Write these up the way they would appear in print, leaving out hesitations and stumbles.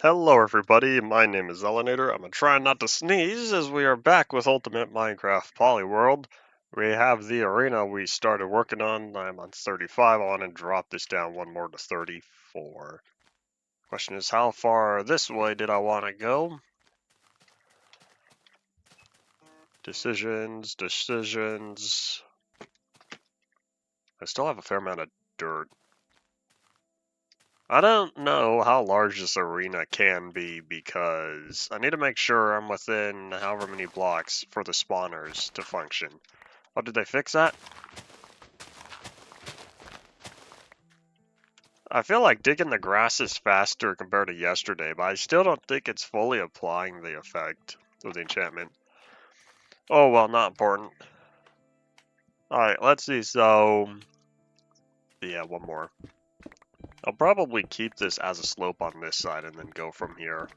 Hello everybody, my name is Elenator. I'm trying not to sneeze as we are back with Ultimate Minecraft Polyworld. We have the arena we started working on. I'm on 35. I want to drop this down one more to 34. Question is, how far this way did I want to go? Decisions. I still have a fair amount of dirt. I don't know how large this arena can be because I need to make sure I'm within however many blocks for the spawners to function. Oh, did they fix that? I feel like digging the grass is faster compared to yesterday, but I still don't think it's fully applying the effect of the enchantment. Oh, well, not important. Alright, let's see. So, yeah, one more. I'll probably keep this as a slope on this side and then go from here.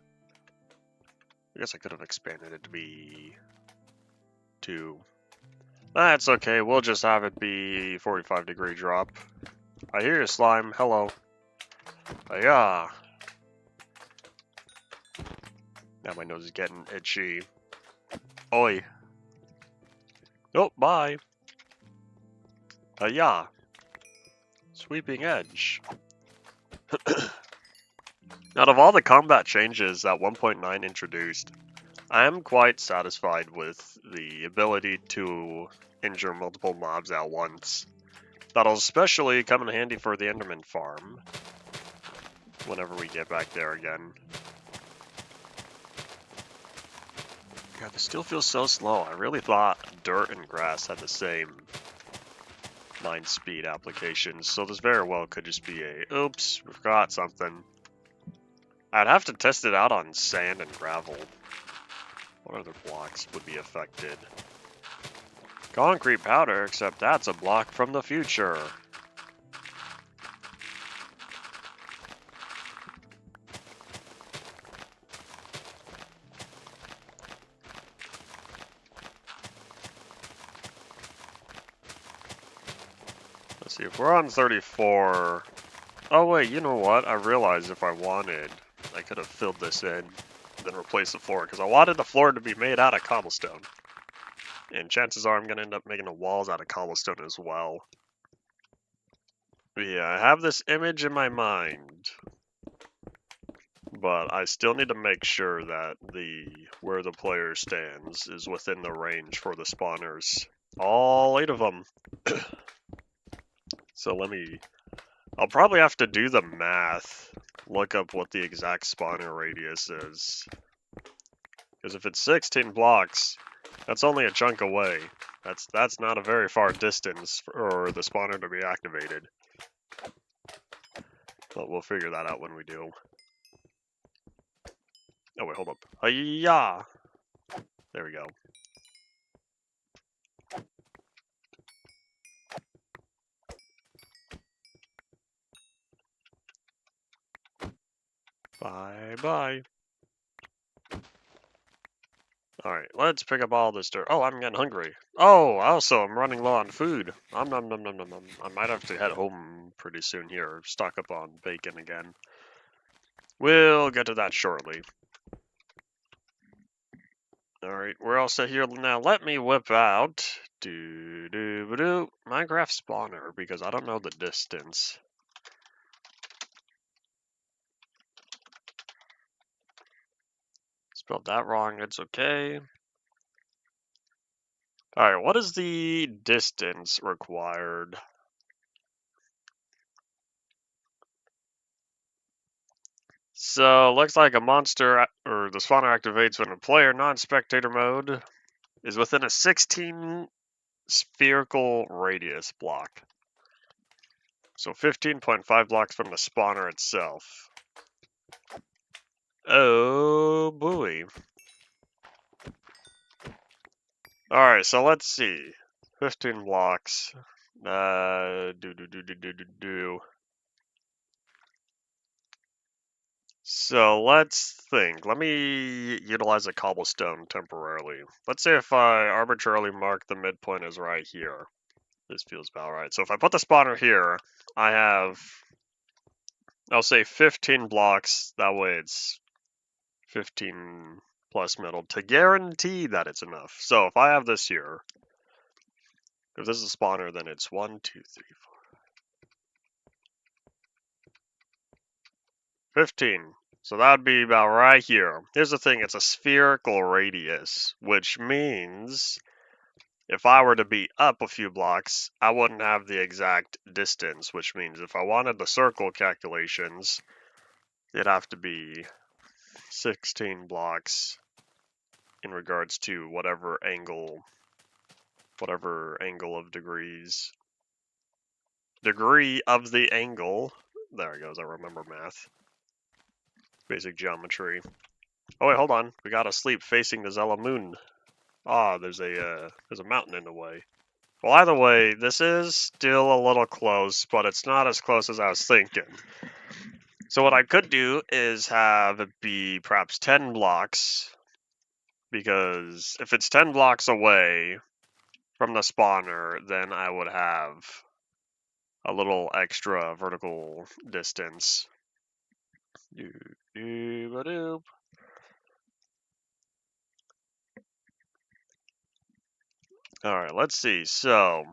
I guess I could have expanded it to be 2. That's okay, we'll just have it be 45-degree drop. I hear you, slime. Hello. Yeah. Now my nose is getting itchy. Oi. Oh, bye. Yeah. Sweeping edge. Out of all the combat changes that 1.9 introduced, I am quite satisfied with the ability to injure multiple mobs at once. That'll especially come in handy for the Enderman farm whenever we get back there again. God, this still feels so slow. I really thought dirt and grass had the same 9 speed applications, so this very well could just be a, oops, we forgot something. I'd have to test it out on sand and gravel. What other blocks would be affected? Concrete powder, except that's a block from the future. Let's see, if we're on 34... Oh wait, you know what? I realized if I wanted, I could have filled this in, then replaced the floor, because I wanted the floor to be made out of cobblestone. And chances are I'm going to end up making the walls out of cobblestone as well. But yeah, I have this image in my mind. But I still need to make sure that where the player stands is within the range for the spawners. All 8 of them. So I'll probably have to do the math, look up what the exact spawner radius is. Because if it's 16 blocks, that's only a chunk away. That's not a very far distance for the spawner to be activated. But we'll figure that out when we do. Oh wait, hold up. Hi-ya! There we go. Bye-bye. Alright, let's pick up all this dirt. Oh, I'm getting hungry. Oh, also, I'm running low on food. Nom nom nom nom nom nom. I might have to head home pretty soon here. Stock up on bacon again. We'll get to that shortly. Alright, we're all set here now. Let me whip out Minecraft spawner because I don't know the distance. Spelled that wrong, it's okay. Alright, what is the distance required? So, looks like a monster, or the spawner activates when a player, non-spectator mode, is within a 16 spherical radius block. So 15.5 blocks from the spawner itself. Oh, boy. Alright, so let's see. 15 blocks. So let's think. Let me utilize a cobblestone temporarily. Let's say if I arbitrarily mark the midpoint as right here. This feels about right. So if I put the spawner here, I have, I'll say 15 blocks. That way it's 15 plus metal to guarantee that it's enough. So if I have this here, if this is a spawner, then it's 1, 2, 3, 4, 15. So that would be about right here. Here's the thing, it's a spherical radius, which means if I were to be up a few blocks, I wouldn't have the exact distance, which means if I wanted the circle calculations, it'd have to be 16 blocks in regards to whatever angle of degrees. Degree of the angle. There it goes, I remember math. Basic geometry. Oh wait, hold on. We gotta sleep facing the Zella moon. Ah, there's a mountain in the way. Well, either way, this is still a little close, but it's not as close as I was thinking. So what I could do is have it be perhaps 10 blocks, because if it's 10 blocks away from the spawner, then I would have a little extra vertical distance. Alright, let's see. So,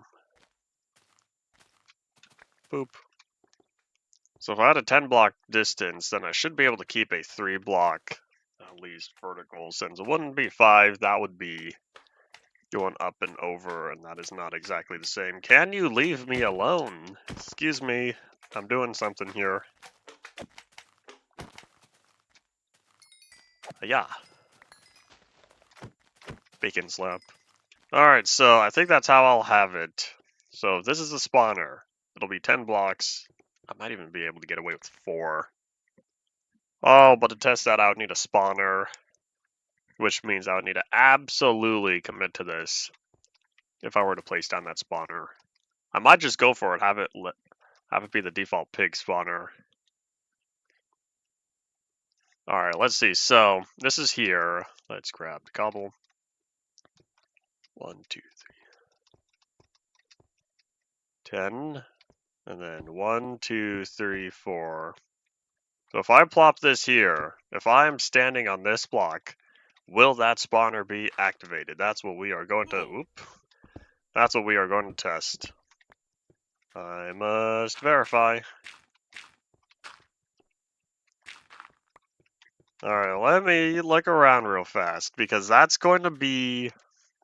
boop. So if I had a 10 block distance, then I should be able to keep a 3 block at least vertical. Since it wouldn't be 5, that would be going up and over, and that is not exactly the same. Can you leave me alone? Excuse me, I'm doing something here. Yeah. Bacon slap. Alright, so I think that's how I'll have it. So if this is the spawner, it'll be 10 blocks. I might even be able to get away with 4. Oh, but to test that, I would need a spawner, which means I would need to absolutely commit to this if I were to place down that spawner. I might just go for it, have it be the default pig spawner. Alright, let's see. So, this is here. Let's grab the cobble. 1, 2, 3. 10. And then 1, 2, 3, 4. So if I plop this here, if I'm standing on this block, will that spawner be activated? That's what we are going to, that's what we are going to test. I must verify. Alright, let me look around real fast, because that's going to be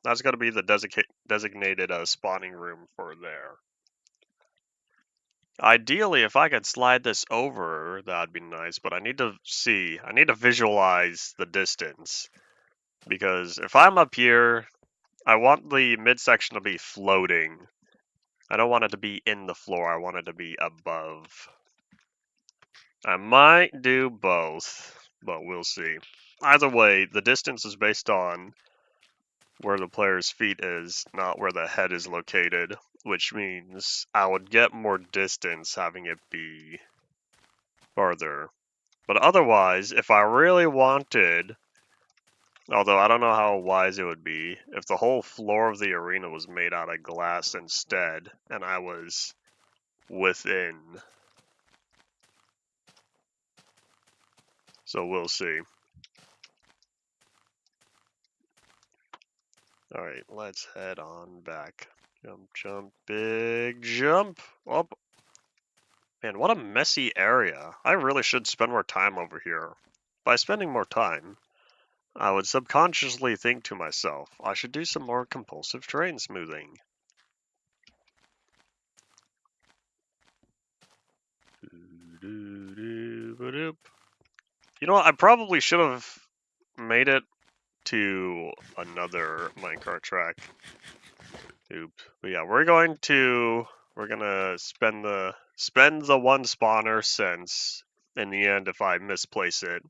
the designated spawning room for there. Ideally, if I could slide this over, that'd be nice, but I need to visualize the distance. Because if I'm up here, I want the midsection to be floating. I don't want it to be in the floor, I want it to be above. I might do both, but we'll see. Either way, the distance is based on where the player's feet is, not where the head is located, which means I would get more distance having it be farther. But otherwise, if I really wanted, although I don't know how wise it would be, if the whole floor of the arena was made out of glass instead, and I was within. So we'll see. Alright, let's head on back. Jump, jump, big jump. Oh, man, what a messy area. I really should spend more time over here. By spending more time, I would subconsciously think to myself, I should do some more compulsive terrain smoothing. You know what, I probably should have made it to another minecart track. Oops. But yeah, we're gonna spend the one spawner, since in the end, if I misplace it,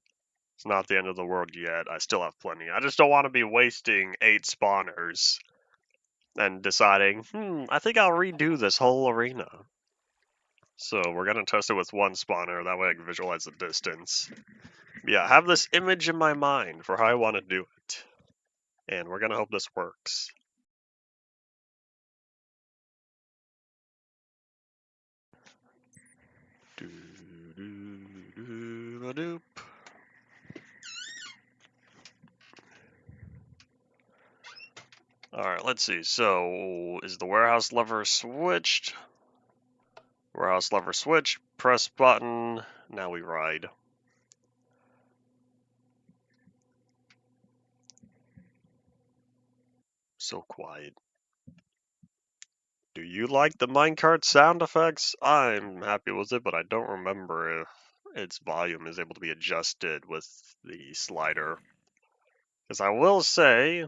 it's not the end of the world yet. I still have plenty. I just don't want to be wasting 8 spawners and deciding, I think I'll redo this whole arena. So we're gonna test it with one spawner, that way I can visualize the distance. Yeah, I have this image in my mind for how I want to do it. And we're gonna hope this works. Doop. Alright, let's see. So, is the warehouse lever switched? Warehouse lever switch, press button, now we ride. So quiet. Do you like the minecart sound effects? I'm happy with it, but I don't remember if its volume is able to be adjusted with the slider. Because I will say,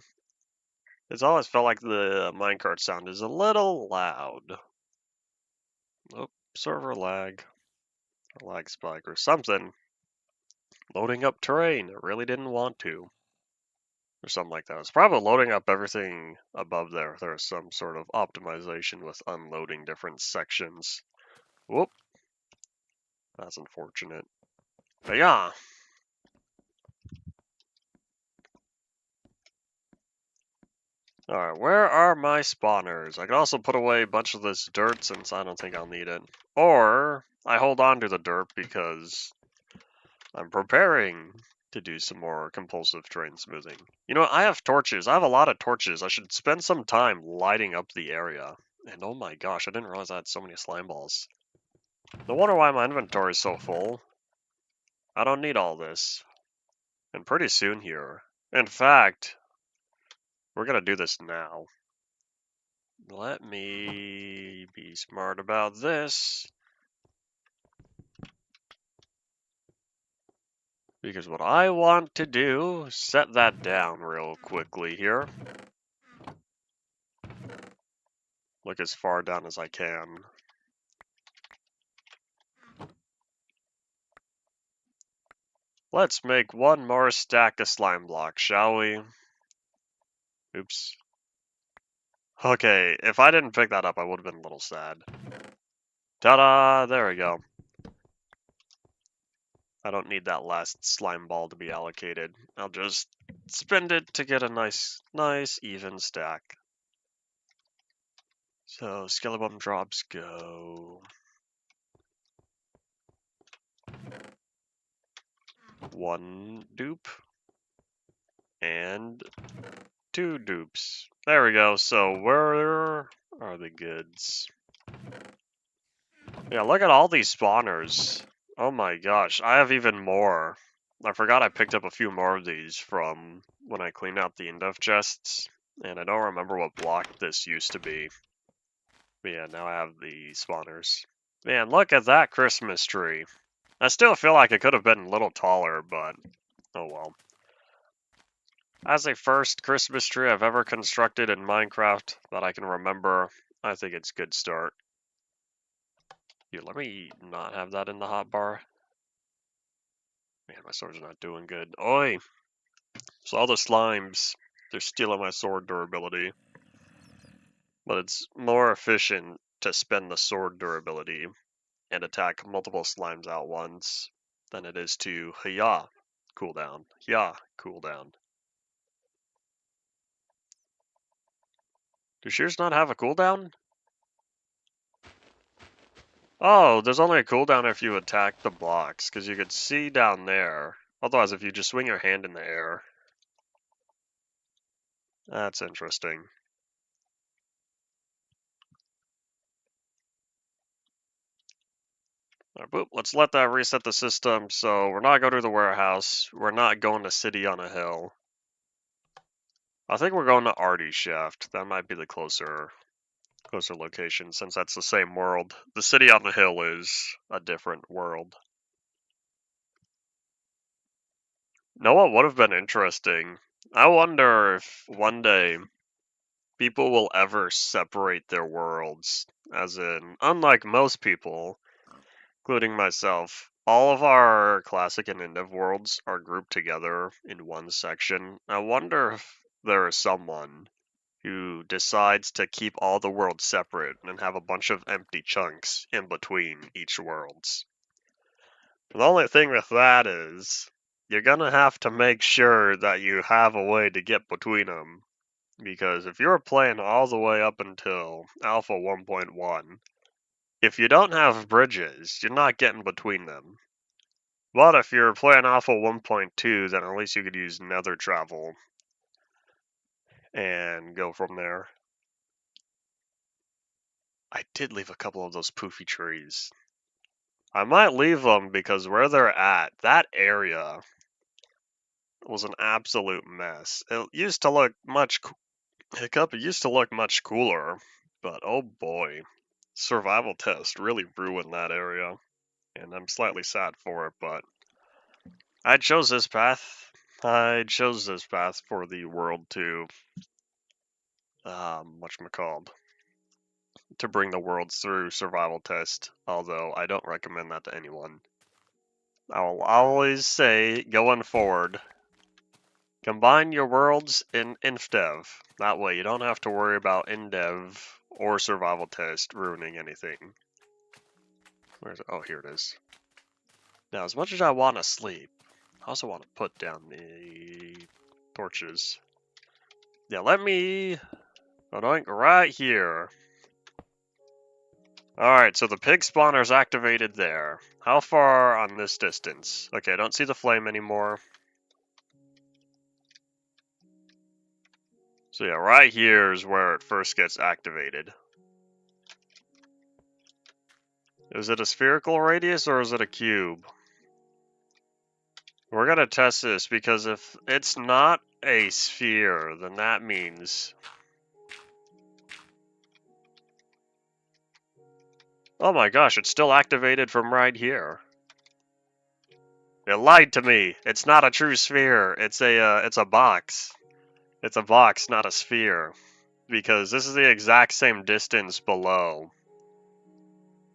it's always felt like the minecart sound is a little loud. Oh, server lag, or lag spike, or something. Loading up terrain, it really didn't want to. Or something like that. It's probably loading up everything above there. There's some sort of optimization with unloading different sections. Whoop. That's unfortunate. But yeah. Alright, where are my spawners? I can also put away a bunch of this dirt since I don't think I'll need it. Or, I hold on to the dirt because I'm preparing to do some more compulsive terrain smoothing. You know, I have torches. I have a lot of torches. I should spend some time lighting up the area. And oh my gosh, I didn't realize I had so many slime balls. No wonder why my inventory is so full. I don't need all this. And pretty soon here. In fact, we're gonna do this now. Let me be smart about this. Because what I want to do, set that down real quickly here. Look as far down as I can. Let's make one more stack of slime blocks, shall we? Oops. Okay, if I didn't pick that up, I would have been a little sad. Ta-da! There we go. I don't need that last slime ball to be allocated. I'll just spend it to get a nice even stack. So, skeleton drops go. One dupe. And 2 dupes. There we go. So, where are the goods? Yeah, look at all these spawners. Oh my gosh, I have even more. I forgot I picked up a few more of these from when I cleaned out the indef chests, and I don't remember what block this used to be. But yeah, now I have the spawners. Man, look at that Christmas tree. I still feel like it could have been a little taller, but oh well. As a first Christmas tree I've ever constructed in Minecraft that I can remember, I think it's a good start. Here, let me not have that in the hotbar. Man, my sword's not doing good. Oi! So all the slimes, they're stealing my sword durability. But it's more efficient to spend the sword durability and attack multiple slimes at once than it is to hiya cooldown. Hiya cooldown. Do shears not have a cooldown? Oh, there's only a cooldown if you attack the blocks, because you could see down there. Otherwise, if you just swing your hand in the air. That's interesting. Right, boop, let's let that reset the system. So we're not going to the warehouse. We're not going to City on a Hill. I think we're going to Artie Shaft. That might be the closer location, since that's the same world. The City on the Hill is a different world. Know what would have been interesting? I wonder if one day people will ever separate their worlds. As in, unlike most people, including myself, all of our classic and Endev worlds are grouped together in one section. I wonder if there is someone who decides to keep all the worlds separate and have a bunch of empty chunks in between each worlds. The only thing with that is, you're gonna have to make sure that you have a way to get between them. Because if you're playing all the way up until Alpha 1.1, if you don't have bridges, you're not getting between them. But if you're playing Alpha 1.2, then at least you could use nether travel. and go from there. I did leave a couple of those poofy trees. I might leave them because where they're at, that area was an absolute mess. It used to look much Hiccup, it used to look much cooler, but oh boy, survival test really ruined that area, and I'm slightly sad for it, but I chose this path. I chose this path for the world to, whatchamacalled, to bring the world through survival test, although I don't recommend that to anyone. I will always say, going forward, combine your worlds in InfDev. That way you don't have to worry about InDev or survival test ruining anything. Where's it? Oh, here it is. Now, as much as I want to sleep, I also want to put down the torches. Yeah, let me anoint right here. Alright, so the pig spawner's activated there. How far on this distance? Okay, I don't see the flame anymore. So yeah, right here is where it first gets activated. Is it a spherical radius or is it a cube? We're gonna test this because if it's not a sphere, then that means... Oh my gosh, it's still activated from right here. It lied to me. It's not a true sphere. It's a box. It's a box, not a sphere. Because this is the exact same distance below.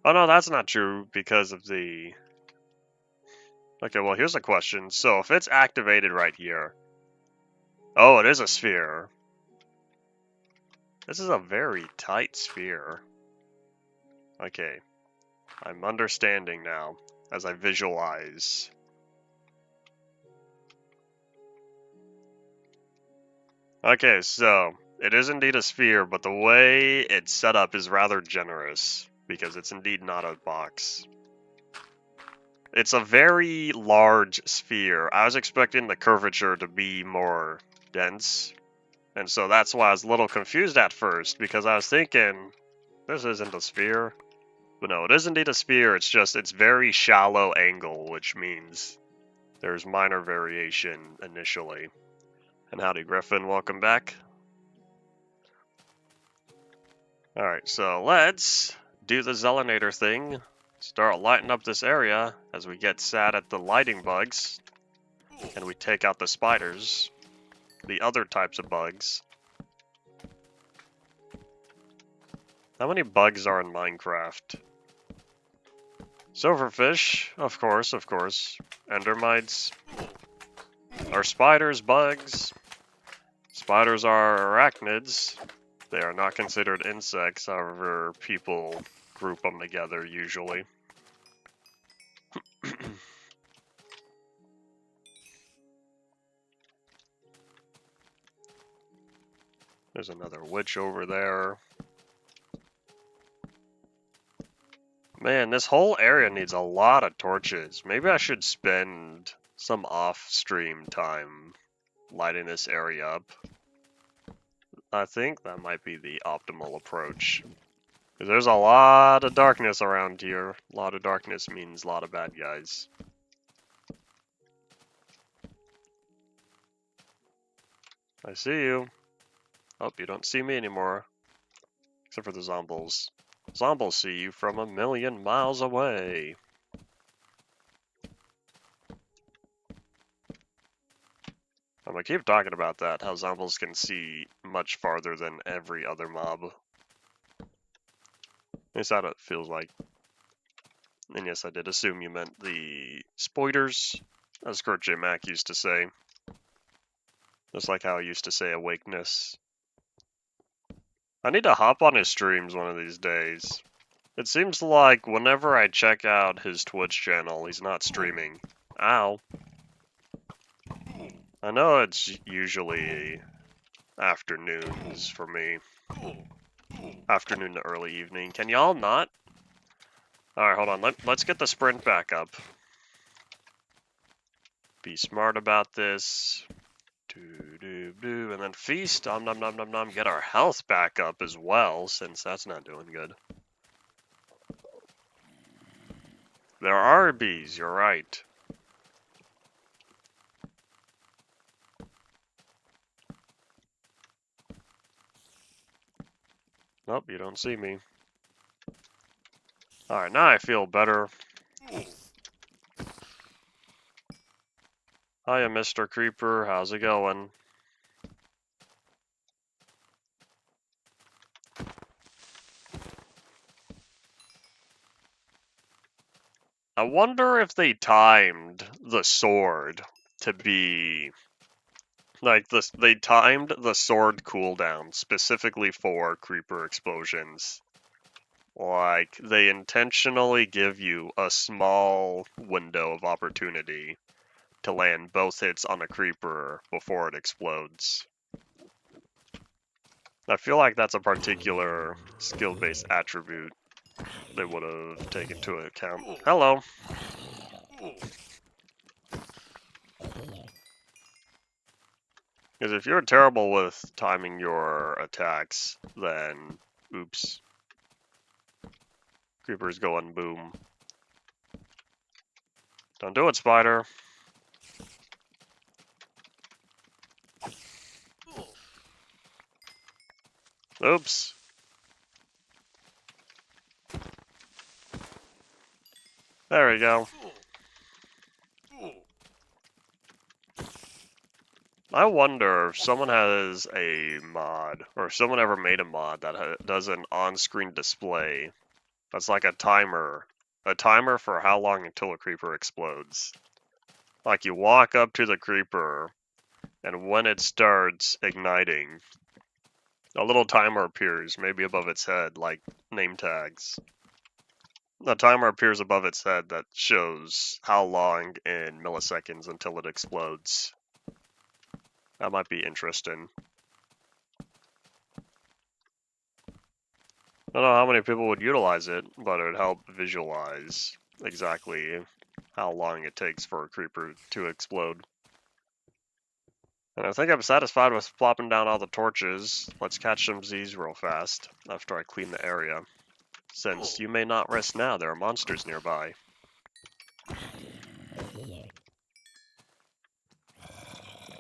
Oh no, that's not true because of the... Okay, well here's a question. So if it's activated right here... Oh, it is a sphere. This is a very tight sphere. Okay. I'm understanding now, as I visualize. Okay, so... It is indeed a sphere, but the way it's set up is rather generous. Because it's indeed not a box. It's a very large sphere. I was expecting the curvature to be more dense. And so that's why I was a little confused at first, because I was thinking, this isn't a sphere. But no, it is indeed a sphere, it's just, it's very shallow angle, which means there's minor variation initially. And howdy Griffin, welcome back. Alright, so let's do the Zelinator thing. Start lighting up this area as we get sad at the lighting bugs. And we take out the spiders. The other types of bugs. How many bugs are in Minecraft? Silverfish, of course, of course. Endermites. Are spiders bugs? Spiders are arachnids. They are not considered insects, however people group them together usually. There's another witch over there. Man, this whole area needs a lot of torches. Maybe I should spend some off-stream time lighting this area up. I think that might be the optimal approach. Because there's a lot of darkness around here. A lot of darkness means a lot of bad guys. I see you. Oh, you don't see me anymore. Except for the zombies. Zombies see you from 1,000,000 miles away. I'm gonna keep talking about that, how zombies can see much farther than every other mob. At least that's what it feels like. And yes, I did assume you meant the spoiders, as Kurt J. Mac used to say. Just like how I used to say awakeness. I need to hop on his streams one of these days. It seems like whenever I check out his Twitch channel, he's not streaming. Ow. I know it's usually afternoons for me. Afternoon to early evening. Can y'all not? Alright, hold on. Let's get the sprint back up. Be smart about this. And then feast, nom nom nom nom nom, get our health back up as well, since that's not doing good. There are bees, you're right. Nope, you don't see me. Alright, now I feel better. Hiya, Mr. Creeper, how's it going? I wonder if they timed the sword to be like this. They timed the sword cooldown specifically for creeper explosions. Like they intentionally give you a small window of opportunity to land both hits on a creeper before it explodes. I feel like that's a particular skill-based attribute they would have taken into account. Hello. Because if you're terrible with timing your attacks, then oops. Creepers going boom. Don't do it, spider. Oops. There we go. I wonder if someone has a mod, or if someone ever made a mod that does an on-screen display that's like a timer for how long until a creeper explodes. Like you walk up to the creeper, and when it starts igniting, a little timer appears, maybe above its head, like name tags. A timer appears above its head that shows how long in milliseconds until it explodes. That might be interesting. I don't know how many people would utilize it, but it would help visualize exactly how long it takes for a creeper to explode. And I think I'm satisfied with plopping down all the torches. Let's catch some Z's real fast after I clean the area. Since you may not rest now, there are monsters nearby.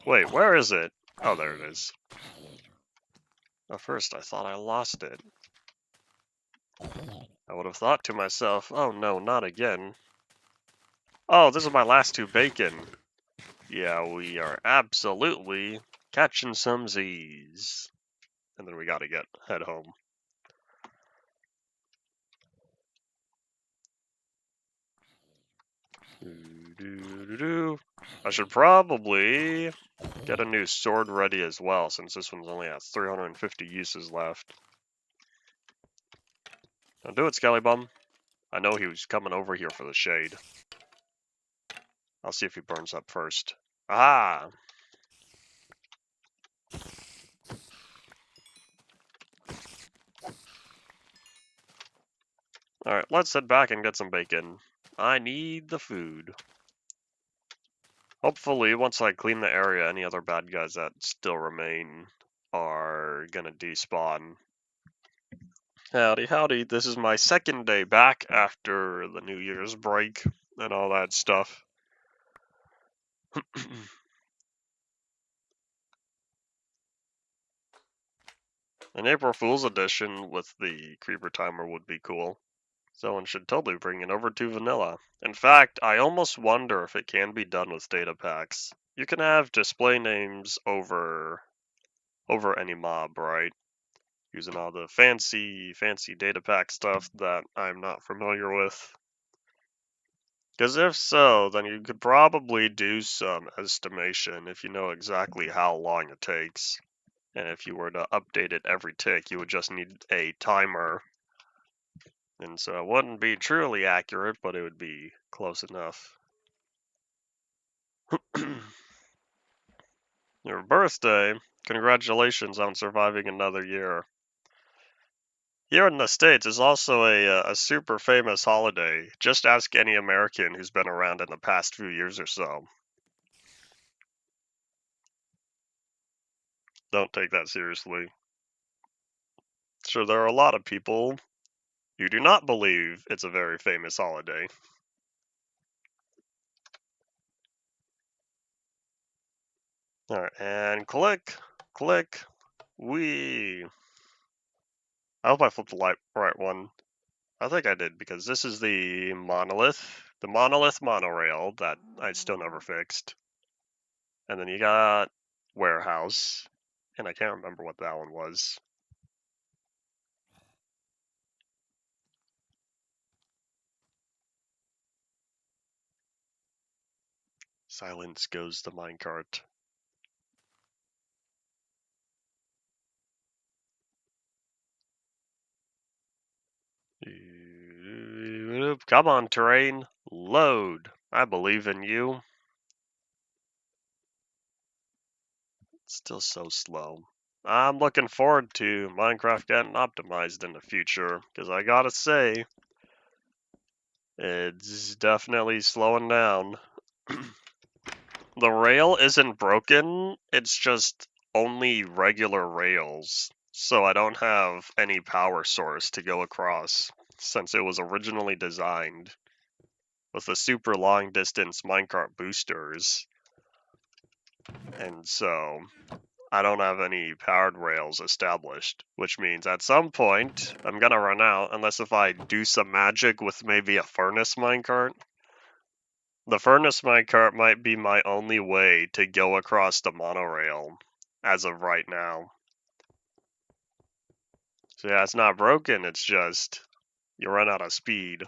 Wait, where is it? Oh, there it is. At first, I thought I lost it. I would have thought to myself, oh no, not again. Oh, this is my last 2 bacon. Yeah, we are absolutely catching some Z's. And then we gotta head home. I should probably get a new sword ready as well, since this one's only has 350 uses left. Don't do it, Skellybum. I know he was coming over here for the shade. I'll see if he burns up first. Ah! Alright, let's head back and get some bacon. I need the food. Hopefully, once I clean the area, any other bad guys that still remain are gonna despawn. Howdy, howdy. This is my second day back after the New Year's break and all that stuff. An April Fool's edition with the creeper timer would be cool. Someone should totally bring it over to vanilla. In fact, I almost wonder if it can be done with data packs. You can have display names over any mob, right? Using all the fancy data pack stuff that I'm not familiar with. Because if so, then you could probably do some estimation if you know exactly how long it takes. And if you were to update it every tick, you would just need a timer. And so it wouldn't be truly accurate, but it would be close enough. Your birthday? Congratulations on surviving another year. Here in the States is also a super famous holiday. Just ask any American who's been around in the past few years or so. Don't take that seriously. Sure, there are a lot of people who do not believe it's a very famous holiday. Alright, and click, click, wee. I hope I flipped the right one. I think I did, because this is the monolith monorail that I still never fixed. And then you got warehouse, and I can't remember what that one was. Silence goes the minecart. Come on, terrain. Load. I believe in you. It's still so slow. I'm looking forward to Minecraft getting optimized in the future, because I gotta say, it's definitely slowing down. The rail isn't broken, it's just only regular rails, so I don't have any power source to go across, since it was originally designed with the super long distance minecart boosters, and so I don't have any powered rails established, which means at some point I'm gonna run out unless if I do some magic with maybe a furnace minecart. The furnace minecart might be my only way to go across the monorail as of right now. So yeah, it's not broken, it's just you run out of speed.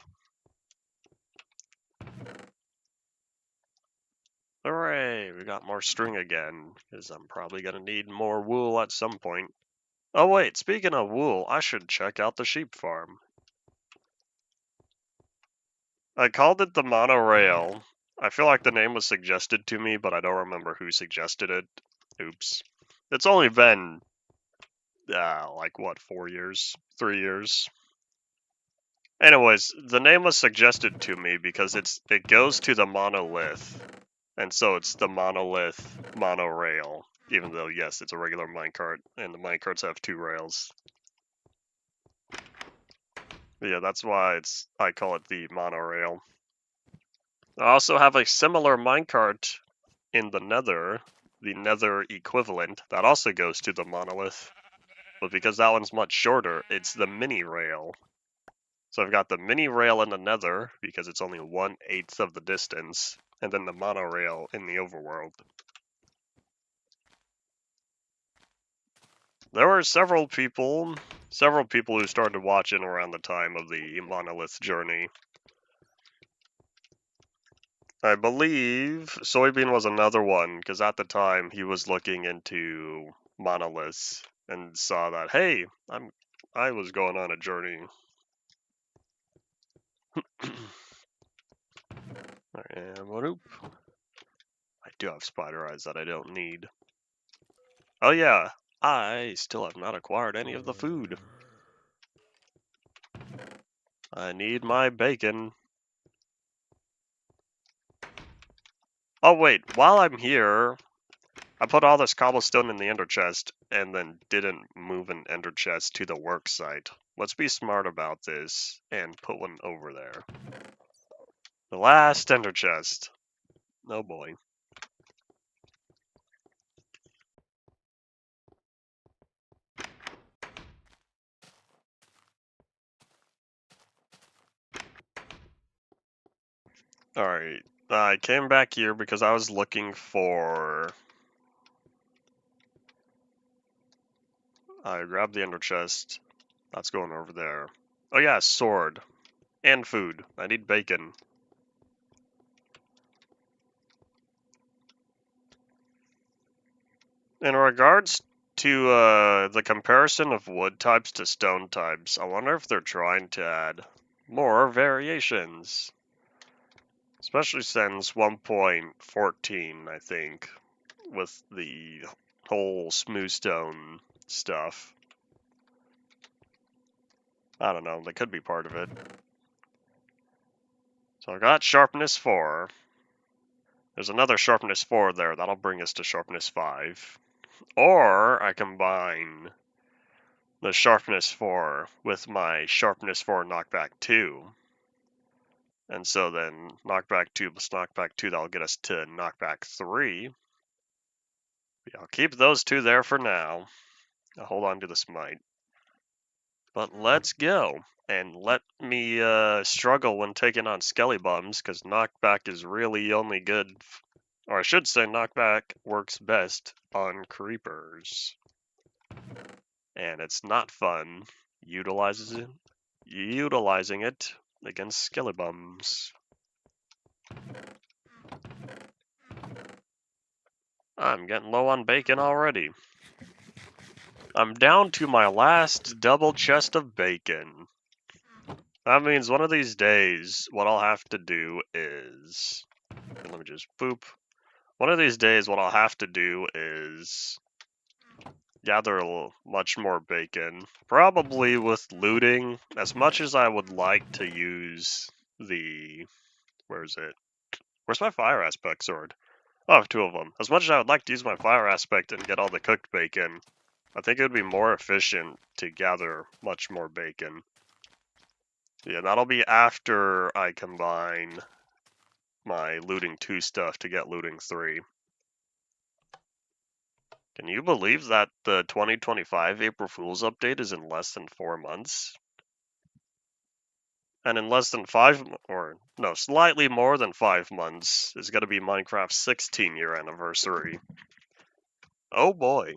Hooray, we got more string again, because I'm probably gonna need more wool at some point. Oh wait, speaking of wool, I should check out the sheep farm. I called it the monorail. I feel like the name was suggested to me, but I don't remember who suggested it. Oops. It's only been, like what, 4 years? 3 years? Anyways, the name was suggested to me because it goes to the monolith, and so it's the monolith monorail. Even though, yes, it's a regular minecart, and the minecarts have 2 rails. But yeah, that's why I call it the monorail. I also have a similar minecart in the nether equivalent, that also goes to the monolith. But because that one's much shorter, it's the mini rail. So I've got the mini rail in the nether, because it's only 1/8 of the distance, and then the monorail in the overworld. There were several people who started watching around the time of the monolith journey. I believe Soybean was another one, because at the time he was looking into monoliths and saw that, hey, I was going on a journey. And whoop. I do have spider eyes that I don't need. Oh yeah, I still have not acquired any of the food. I need my bacon. Oh wait, while I'm here, I put all this cobblestone in the ender chest and then didn't move an ender chest to the work site. Let's be smart about this and put one over there. The last ender chest. Oh boy. Alright, I came back here because I was looking for... I grabbed the ender chest. That's going over there. Oh yeah, sword. And food. I need bacon. In regards to the comparison of wood types to stone types, I wonder if they're trying to add more variations. Especially since 1.14, I think, with the whole smooth stone stuff. I don't know, that could be part of it. So I got sharpness 4. There's another sharpness 4 there, that'll bring us to sharpness 5. Or I combine the sharpness 4 with my sharpness 4 knockback 2. And so then knockback 2 plus knockback 2, that'll get us to knockback 3. I'll keep those two there for now. I'll hold on to the smite. But let's go. And let me struggle when taking on Skelly Bums, because knockback is really only good, or I should say knockback works best on creepers. And it's not fun utilizing it against Skelly Bums. I'm getting low on bacon already. I'm down to my last double chest of bacon. That means one of these days, what I'll have to do is... Let me just boop. One of these days, what I'll have to do is gather much more bacon. Probably with looting. As much as I would like to use the... Where is it? Where's my fire aspect sword? Oh, I have two of them. As much as I would like to use my fire aspect and get all the cooked bacon, I think it would be more efficient to gather much more bacon. Yeah, that'll be after I combine my looting 2 stuff to get looting 3. Can you believe that the 2025 April Fool's update is in less than 4 months? And in less than 5, or no, slightly more than 5 months is going to be Minecraft's 16-year anniversary. Oh boy.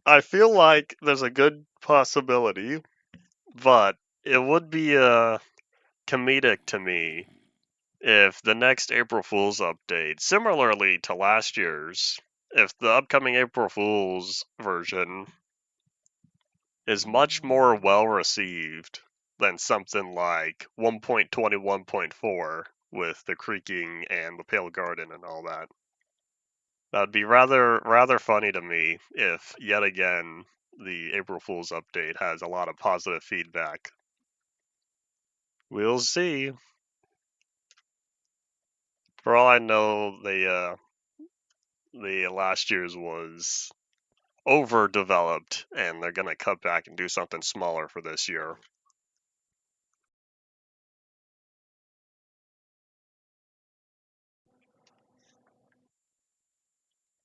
I feel like there's a good possibility, but it would be comedic to me if the next April Fool's update, similarly to last year's, if the upcoming April Fool's version is much more well received than something like 1.21.4 with the creaking and the pale garden and all that. That'd be rather funny to me if yet again the April Fool's update has a lot of positive feedback. We'll see. For all I know, the last year's was overdeveloped, and they're gonna cut back and do something smaller for this year.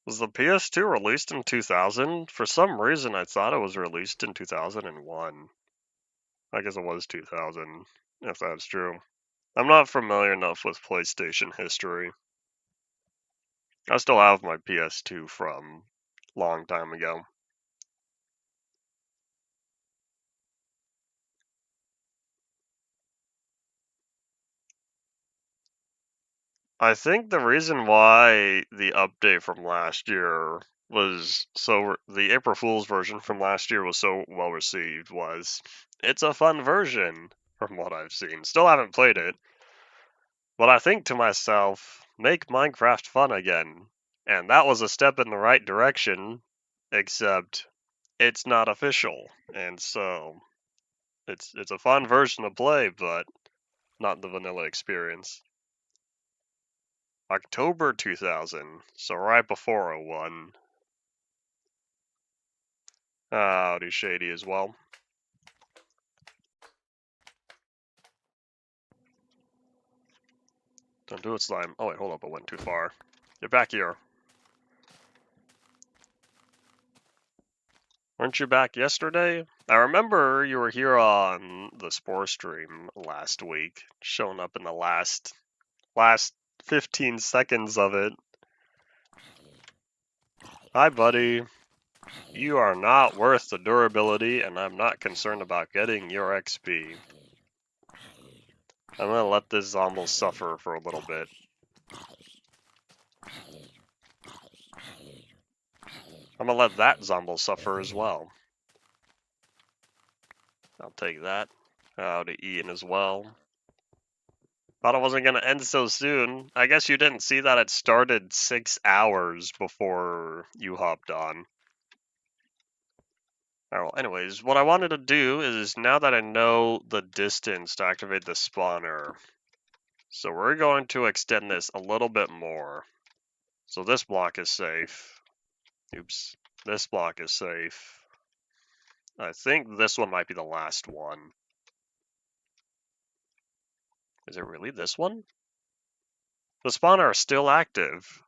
Was the PS2 released in 2000? For some reason, I thought it was released in 2001. I guess it was 2000, if that's true. I'm not familiar enough with PlayStation history. I still have my PS2 from a long time ago. I think the reason why the update from last year was the April Fool's version from last year was so well received was it's a fun version from what I've seen. Still haven't played it, but I think to myself, make Minecraft fun again. And that was a step in the right direction, except it's not official. And so it's a fun version to play, but not the vanilla experience. October 2000, so right before 01. Howdy, Shady as well. Don't do it, slime. Oh wait, hold up, I went too far. Get back here. Weren't you back yesterday? I remember you were here on the Spore stream last week, showing up in the last 15 seconds of it. Hi, buddy. You are not worth the durability, and I'm not concerned about getting your XP. I'm gonna let this Zombie suffer for a little bit. I'm gonna let that Zombie suffer as well. I'll take that. Howdy, Ian as well. Thought it wasn't gonna end so soon. I guess you didn't see that it started 6 hours before you hopped on. Alright, well, anyways, what I wanted to do is, now that I know the distance to activate the spawner, so we're going to extend this a little bit more. So this block is safe. Oops. This block is safe. I think this one might be the last one. Is it really this one? The spawner is still active.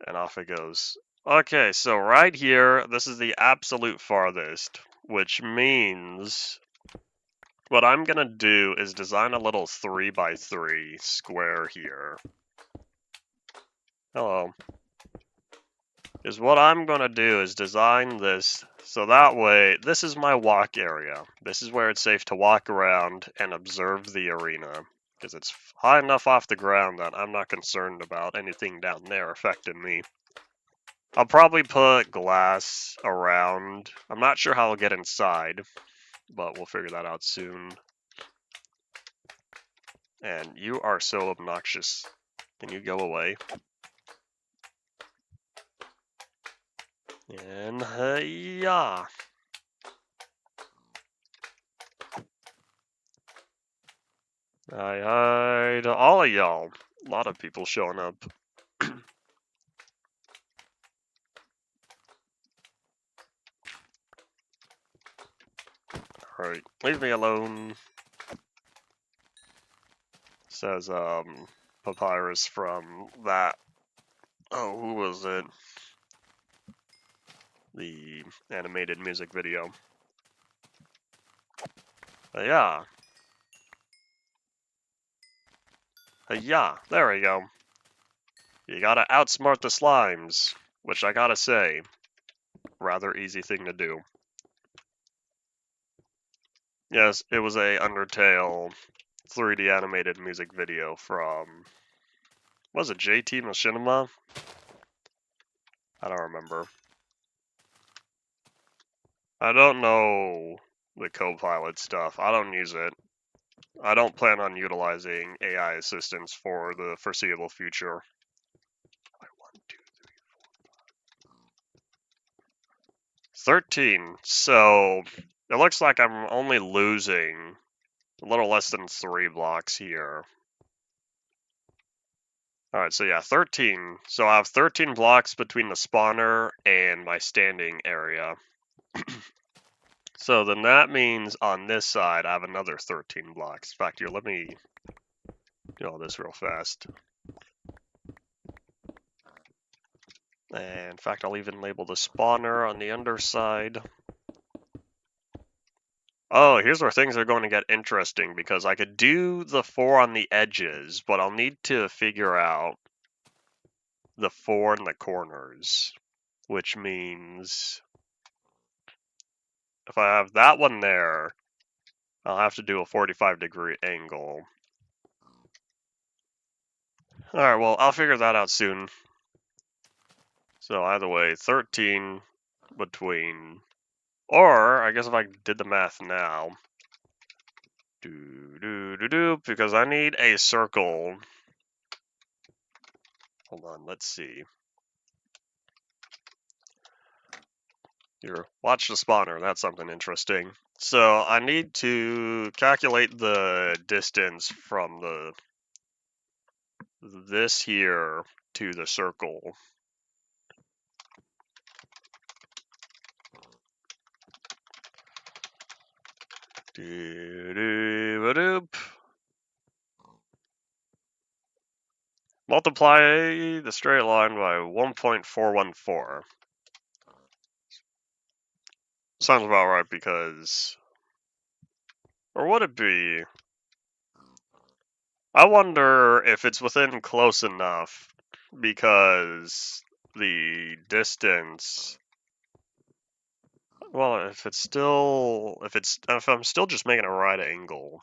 And off it goes. Okay, so right here, this is the absolute farthest, which means what I'm gonna do is design a little 3x3 square here. Hello. Is what I'm gonna do is design this so that way, this is my walk area. This is where it's safe to walk around and observe the arena. Because it's high enough off the ground that I'm not concerned about anything down there affecting me. I'll probably put glass around. I'm not sure how I'll get inside, but we'll figure that out soon. And you are so obnoxious. Can you go away? And yeah. Hi to all of y'all. A lot of people showing up. Alright, leave me alone. Says Papyrus from that. Oh, who was it? The animated music video. Yeah. Yeah, there we go. You gotta outsmart the slimes, which I gotta say, rather easy thing to do. Yes, it was a Undertale 3D animated music video from, was it JT Machinima? I don't remember. I don't know the Copilot stuff. I don't use it. I don't plan on utilizing AI assistance for the foreseeable future. 13. So it looks like I'm only losing a little less than 3 blocks here. Alright, so yeah, 13. So I have 13 blocks between the spawner and my standing area. So then that means on this side, I have another 13 blocks. In fact, here, let me do all this real fast. And in fact, I'll even label the spawner on the underside. Oh, here's where things are going to get interesting, because I could do the 4 on the edges, but I'll need to figure out the 4 in the corners, which means if I have that one there, I'll have to do a 45-degree angle. Alright, well, I'll figure that out soon. So either way, 13 between, or I guess if I did the math now, because I need a circle. Hold on, let's see. Here, watch the spawner, that's something interesting. So I need to calculate the distance from this here to the circle. Multiply the straight line by 1.414. Sounds about right because, or would it be? I wonder if it's within close enough because the distance. Well, if I'm still just making a right angle,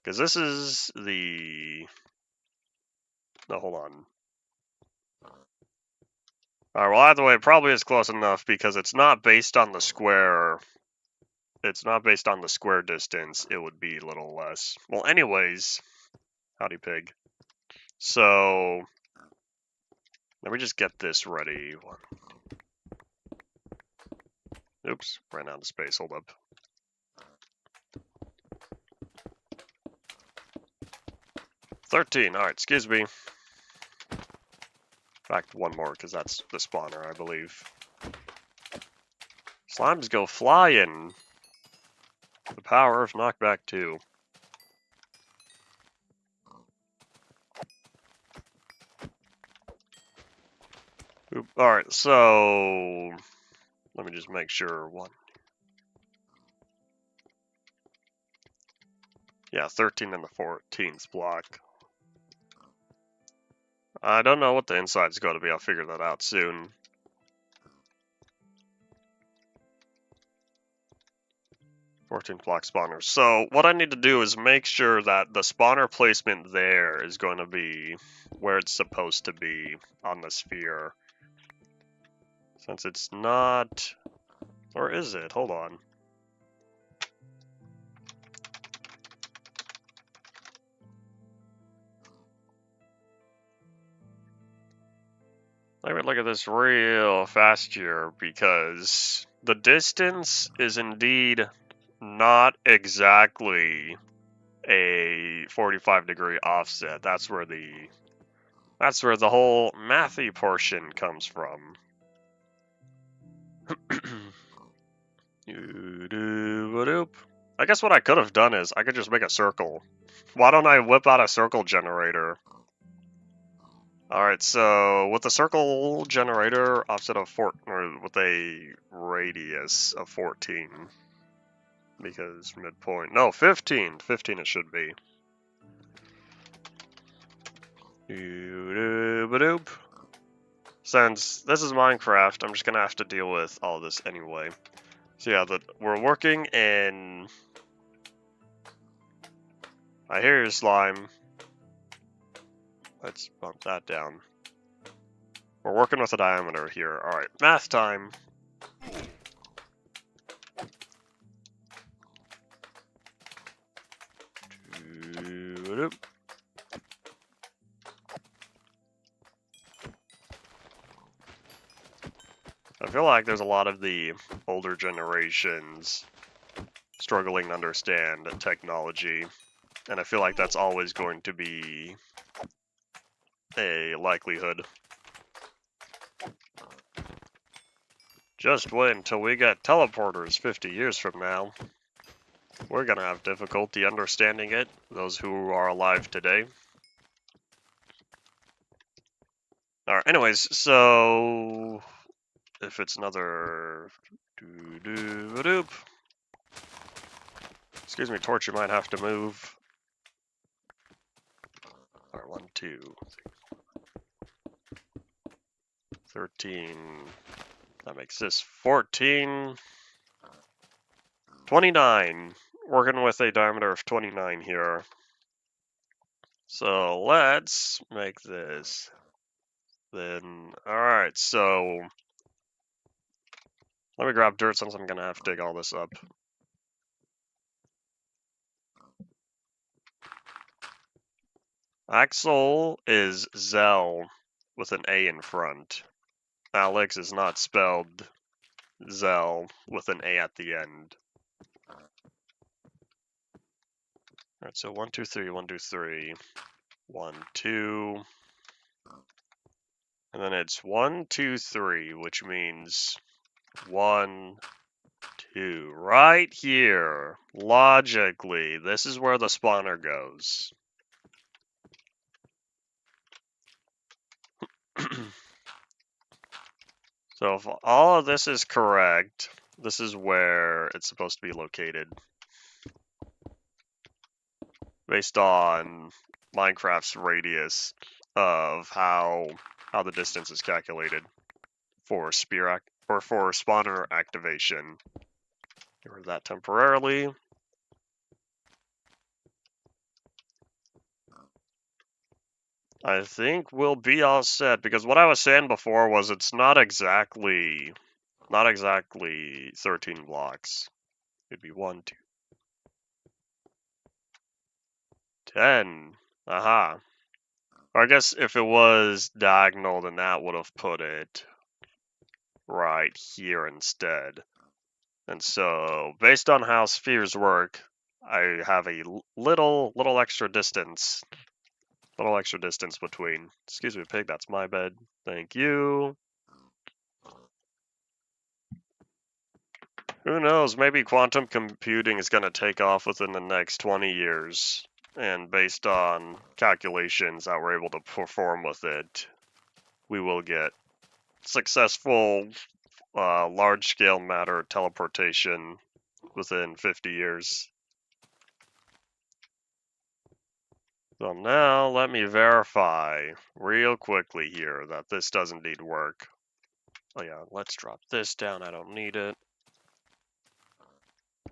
because this is the. No, hold on. Alright, well, either way, it probably is close enough because it's not based on the square. It's not based on the square distance. It would be a little less. Well, anyways, howdy pig. So, let me just get this ready. Oops, ran out of space. Hold up. 13. Alright, excuse me. Back one more, because that's the spawner, I believe. Slimes go flying. The power of knockback 2. Alright, so... Let me just make sure. One. Yeah, 13 in the 14th block. I don't know what the inside's going to be. I'll figure that out soon. Fourteenth block spawners. So what I need to do is make sure that the spawner placement there is going to be where it's supposed to be on the sphere. Since it's not... Or is it? Hold on. Let me look at this real fast here, because the distance is indeed not exactly a 45-degree offset. That's where the whole mathy portion comes from. I guess what I could have done is I could just make a circle. Why don't I whip out a circle generator? Alright, so with a circle generator, offset of 4, or with a radius of 14. Because midpoint, no, 15. 15 it should be. Since this is Minecraft, I'm just gonna have to deal with all this anyway. So yeah, we're working in... I hear your slime. Let's bump that down. We're working with a diameter here. Alright, math time. I feel like there's a lot of the older generations struggling to understand technology, and I feel like that's always going to be a likelihood. Just wait until we get teleporters 50 years from now. We're gonna have difficulty understanding it, those who are alive today. Alright, anyways, so... If it's another... Excuse me, Torch, you might have to move. Alright, 1, 2, 13. That makes this 14. 29. Working with a diameter of 29 here. So let's make this. Then, alright, so... Let me grab dirt since I'm gonna have to dig all this up. Axel is Zell with an A in front. Alex is not spelled Zell with an A at the end. Alright, so 1, 2, 3, 1, 2, 3. 1, 2. And then it's 1, 2, 3, which means 1, 2. Right here. Logically, this is where the spawner goes. So if all of this is correct, this is where it's supposed to be located. Based on Minecraft's radius of how the distance is calculated for for spawner activation. Get rid of that temporarily. I think we'll be all set, because what I was saying before was it's not exactly 13 blocks. It'd be 1, 2, 10. Aha. Or I guess if it was diagonal, then that would have put it right here instead. And so, based on how spheres work, I have a little extra distance Little extra distance between. Excuse me, pig, that's my bed. Thank you. Who knows, maybe quantum computing is going to take off within the next 20 years. And based on calculations that we're able to perform with it, we will get successful large-scale matter teleportation within 50 years. So now let me verify real quickly here that this does indeed work. Oh yeah, let's drop this down. I don't need it.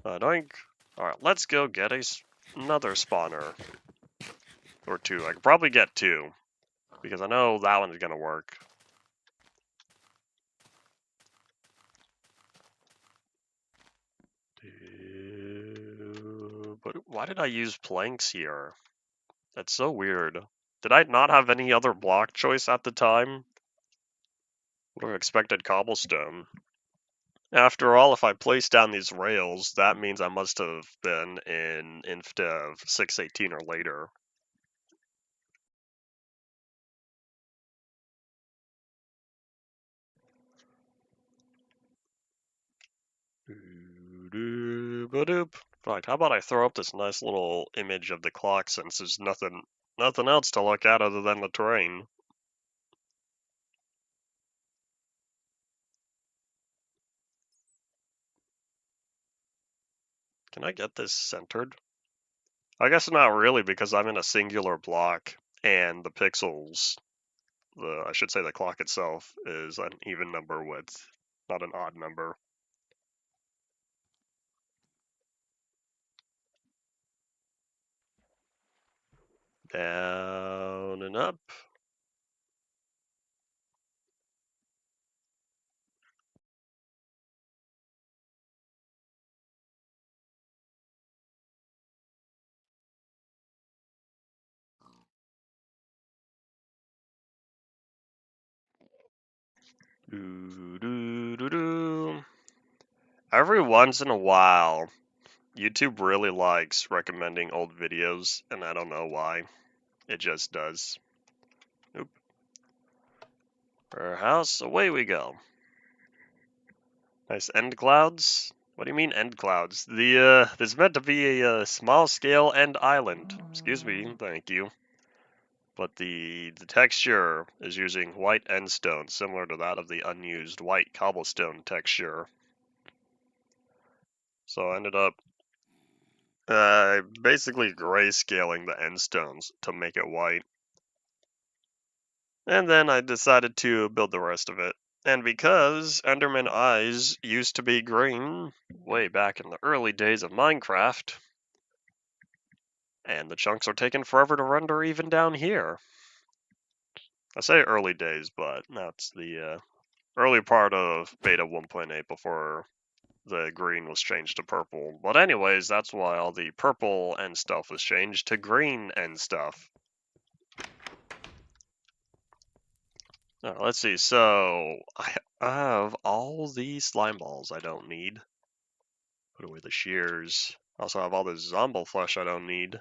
Doink. Alright, let's go get another spawner. Or two. I could probably get two. Because I know that one's gonna work. But why did I use planks here? That's so weird. Did I not have any other block choice at the time? Would have expected cobblestone. After all, if I place down these rails, that means I must have been in Inf Dev 618 or later. Right, how about I throw up this nice little image of the clock since there's nothing else to look at other than the terrain. Can I get this centered? I guess not really because I'm in a singular block and the pixels, I should say the clock itself, is an even number width, not an odd number. Down and up. Every once in a while, YouTube really likes recommending old videos, and I don't know why. It just does. Oop. Our house, away we go. Nice end clouds. What do you mean end clouds? There's meant to be a small scale end island. Excuse me, thank you. But the texture is using white end stone, similar to that of the unused white cobblestone texture. So I ended up basically grayscaling the end stones to make it white. And then I decided to build the rest of it. And because Enderman eyes used to be green way back in the early days of Minecraft, and the chunks are taking forever to render even down here. I say early days, but that's the early part of beta 1.8 before the green was changed to purple. But anyways, that's why all the purple end stuff was changed to green end stuff. Let's see, so I have all these slime balls I don't need. Put away the shears. Also have all this zombie flesh I don't need.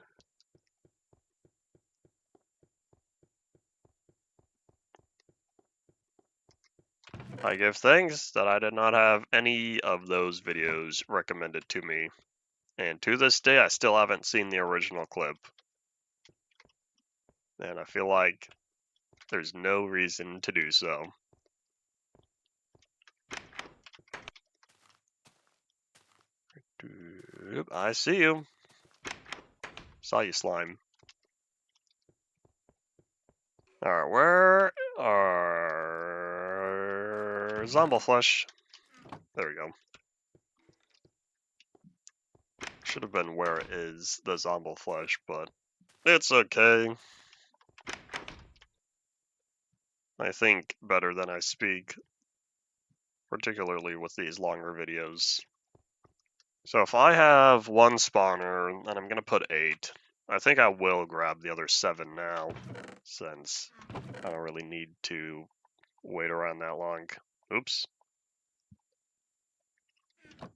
I give thanks that I did not have any of those videos recommended to me. And to this day, I still haven't seen the original clip. And I feel like there's no reason to do so. I see you. Saw you, slime. Alright, where are zombie flesh? There we go. Should have been where it is, the zombie flesh, but it's okay. I think better than I speak, particularly with these longer videos. So if I have one spawner, and I'm gonna put 8, I think I will grab the other 7 now, since I don't really need to wait around that long. Oops.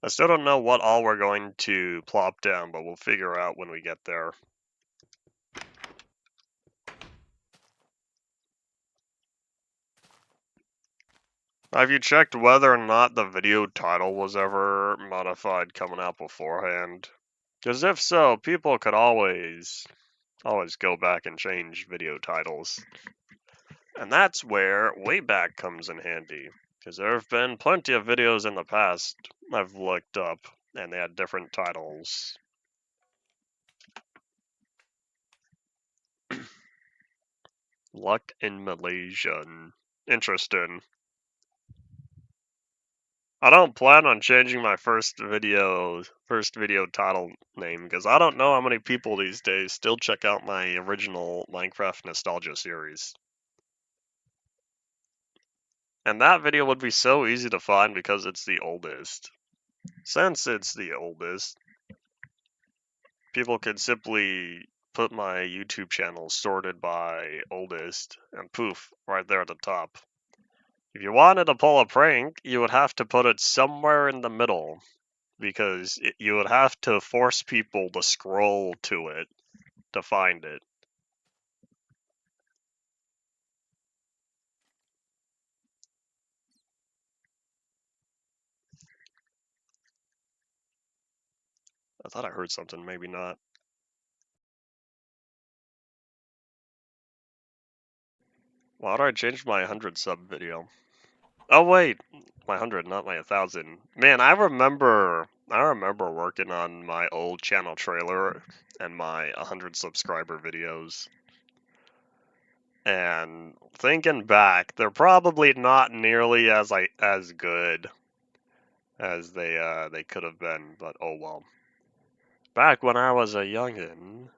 I still don't know what all we're going to plop down, but we'll figure out when we get there. Have you checked whether or not the video title was ever modified coming out beforehand? Because if so, people could always go back and change video titles. And that's where Wayback comes in handy. Because there have been plenty of videos in the past I've looked up, and they had different titles. Luck in Malaysia. Interesting. I don't plan on changing my first video title name because I don't know how many people these days still check out my original Minecraft nostalgia series. And that video would be so easy to find because it's the oldest. Since it's the oldest, people could simply put my YouTube channel sorted by oldest and poof, right there at the top. If you wanted to pull a prank, you would have to put it somewhere in the middle because you would have to force people to scroll to it to find it. I thought I heard something, maybe not. Why do I change my 100 sub video? Oh wait, my 100, not my 1,000. Man, I remember working on my old channel trailer and my 100 subscriber videos. And thinking back, they're probably not nearly as good as they could have been, but oh well. Back when I was a youngin'.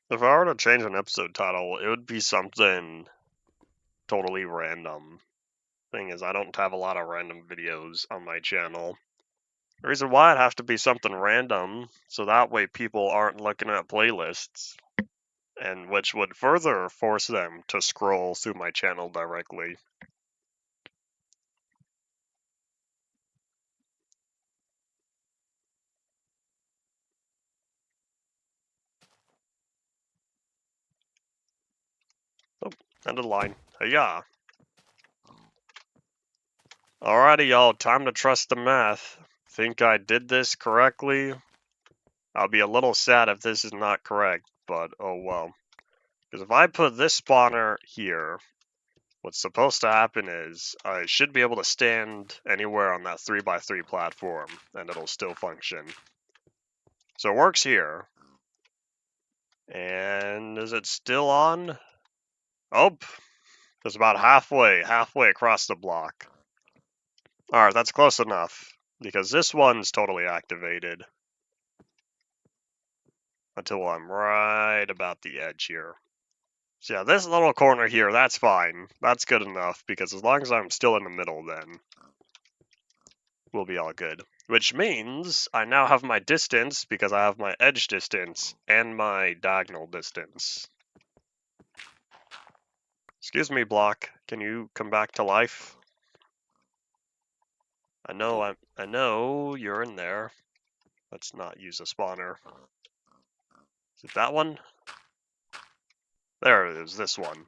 If I were to change an episode title, it would be something totally random. Thing is, I don't have a lot of random videos on my channel. The reason why it'd have to be something random, so that way people aren't looking at playlists, and which would further force them to scroll through my channel directly. Oh, end of the line. Hey-ya. Alrighty, y'all, time to trust the math. Think I did this correctly? I'll be a little sad if this is not correct, but oh well. Because if I put this spawner here, what's supposed to happen is I should be able to stand anywhere on that 3x3 platform, and it'll still function. So it works here. And is it still on? Oh, it's about halfway across the block. Alright, that's close enough, because this one's totally activated. Until I'm right about the edge here. So yeah, this little corner here, that's fine. That's good enough, because as long as I'm still in the middle, then we'll be all good. Which means I now have my distance, because I have my edge distance and my diagonal distance. Excuse me, block. Can you come back to life? I know you're in there. Let's not use a spawner. Is it that one? There it is, this one.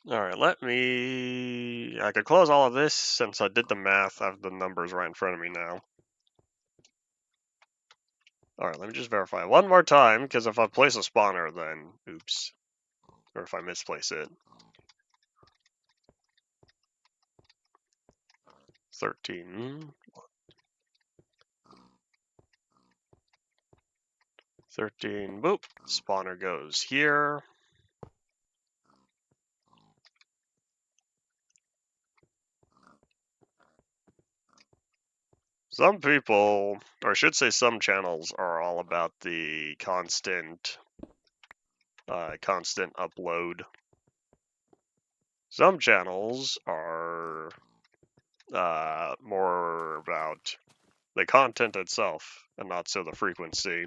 Alright, I could close all of this since I did the math. I have the numbers right in front of me now. Alright, let me just verify one more time, because if I place a spawner, then oops. Or if I misplace it. 13. 13, boop. Spawner goes here. Some people, or I should say some channels, are all about the constant upload. Some channels are more about the content itself and not so the frequency.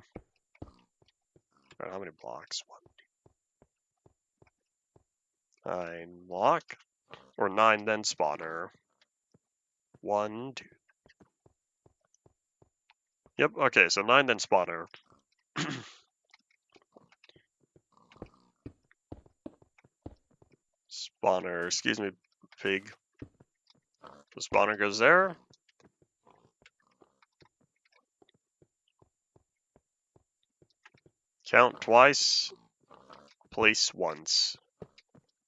Right, how many blocks? 9 block or 9 then spawner. 1, 2. Yep, okay, so 9, then spawner. Spawner, excuse me, pig. The spawner goes there. Count twice, place once.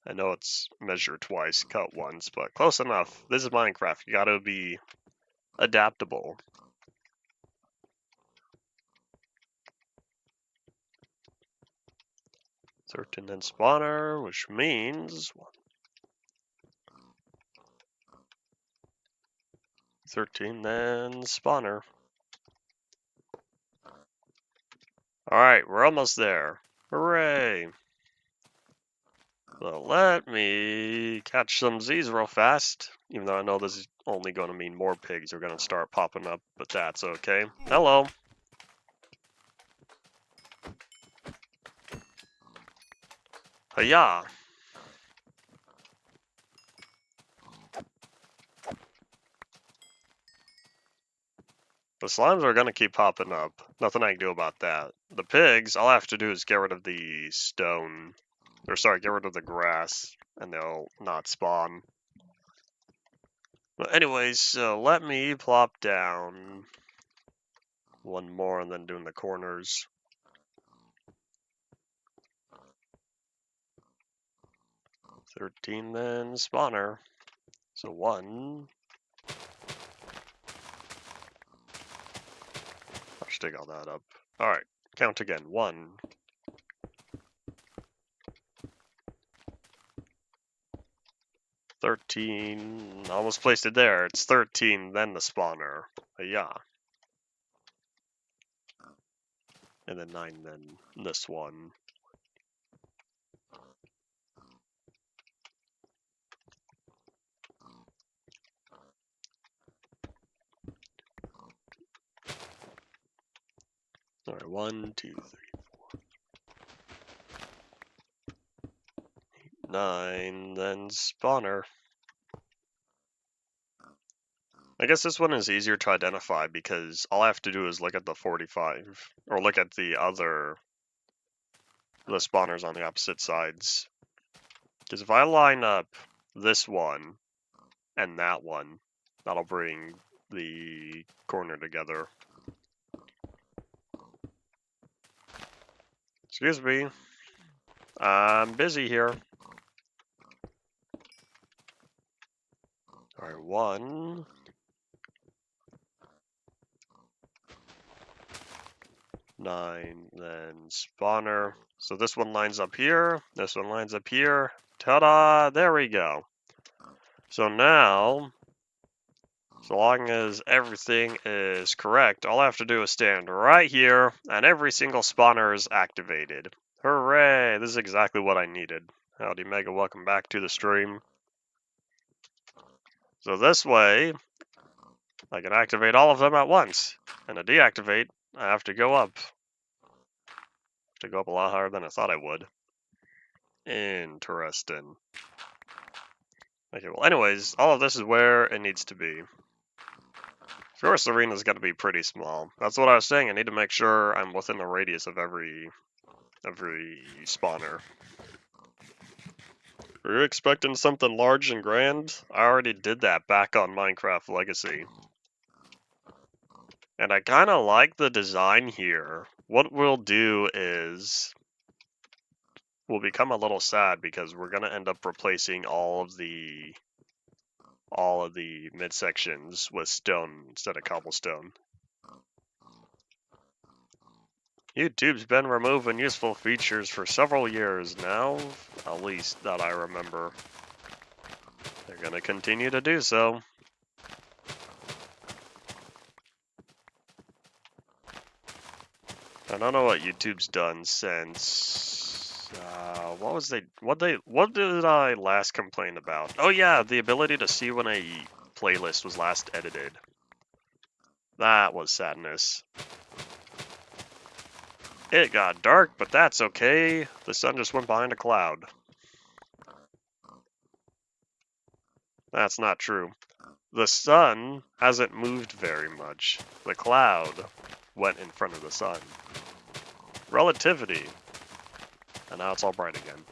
I know it's measure twice, cut once, but close enough. This is Minecraft. You gotta be adaptable. 13 then spawner, which means 13 then spawner. Alright, we're almost there. Hooray! So let me catch some Z's real fast, even though I know this is only going to mean more pigs are going to start popping up, but that's okay. Hello! Hiya! The slimes are going to keep popping up. Nothing I can do about that. The pigs, all I have to do is get rid of the stone. Or sorry, get rid of the grass, and they'll not spawn. But anyways, so let me plop down one more and then doing the corners. 13 then spawner. So 1. I should dig all that up. Alright, count again. 1. 13. Almost placed it there. It's 13, then the spawner. Yeah. And then 9, then this one. Alright, 1, 2, 3, 4. 9, then spawner. I guess this one is easier to identify because all I have to do is look at the 45, or look at the spawners on the opposite sides. Because if I line up this one and that one, that'll bring the corner together. Excuse me. I'm busy here. Alright, 1. 9, then spawner. So this one lines up here, this one lines up here. Ta-da! There we go. So now, so long as everything is correct, all I have to do is stand right here, and every single spawner is activated. Hooray! This is exactly what I needed. Howdy Mega, welcome back to the stream. So this way, I can activate all of them at once. And to deactivate, I have to go up. To go up a lot higher than I thought I would. Interesting. Okay, well anyways, all of this is where it needs to be. Of course, the arena's got to be pretty small. That's what I was saying. I need to make sure I'm within the radius of every spawner. Are you expecting something large and grand? I already did that back on Minecraft Legacy. And I kind of like the design here. What we'll do is we'll become a little sad because we're going to end up replacing all of the midsections with stone instead of cobblestone. YouTube's been removing useful features for several years now, at least that I remember. They're going to continue to do so. I don't know what YouTube's done since, what did I last complain about? Oh yeah, the ability to see when a playlist was last edited. That was sadness. It got dark, but that's okay. The sun just went behind a cloud. That's not true. The sun hasn't moved very much. The cloud went in front of the sun. Relativity. And now it's all bright again.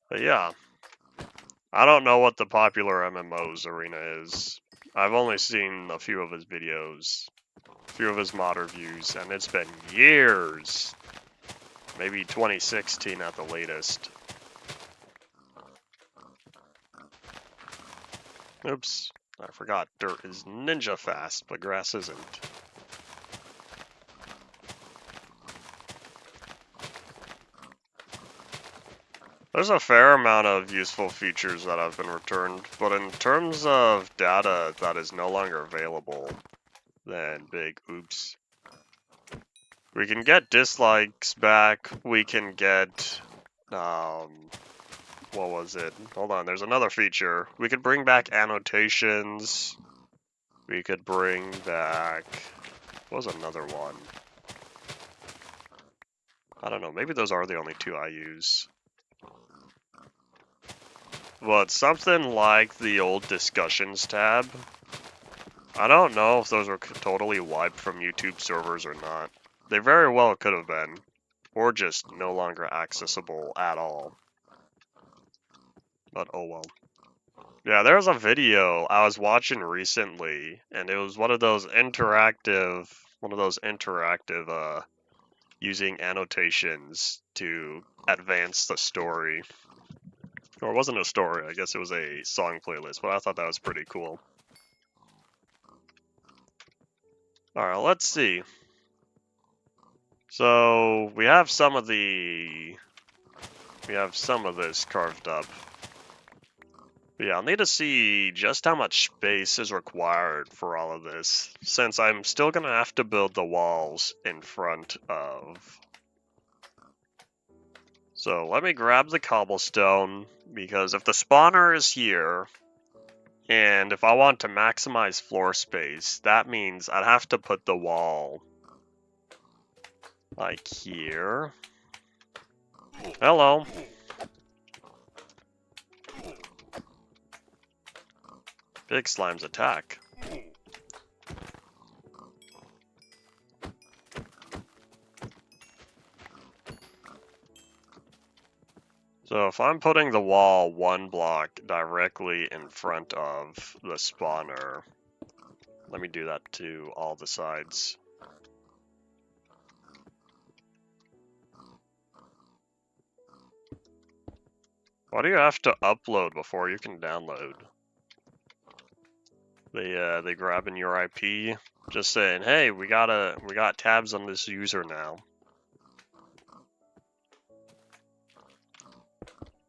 But yeah. I don't know what the popular MMOs arena is. I've only seen a few of his videos. A few of his mod reviews. And it's been years. Maybe 2016 at the latest. Oops. I forgot dirt is ninja fast, but grass isn't. There's a fair amount of useful features that have been returned, but in terms of data that is no longer available, then big oops. We can get dislikes back, we can get, what was it? Hold on, there's another feature. We could bring back annotations. We could bring back, what was another one? I don't know, maybe those are the only two I use. But something like the old discussions tab, I don't know if those were totally wiped from YouTube servers or not. They very well could have been, or just no longer accessible at all. But oh well. Yeah, there was a video I was watching recently, and it was one of those interactive, using annotations to advance the story. Or it wasn't a story, I guess it was a song playlist, but I thought that was pretty cool. Alright, let's see. So, we have some of this carved up. But yeah, I'll need to see just how much space is required for all of this, since I'm still gonna have to build the walls in front of. So let me grab the cobblestone, because if the spawner is here, and if I want to maximize floor space, that means I'd have to put the wall like here. Hello. Big slime's attack. So if I'm putting the wall one block directly in front of the spawner, let me do that to all the sides. What do you have to upload before you can download? They grabbing your IP, just saying, hey, we got tabs on this user now.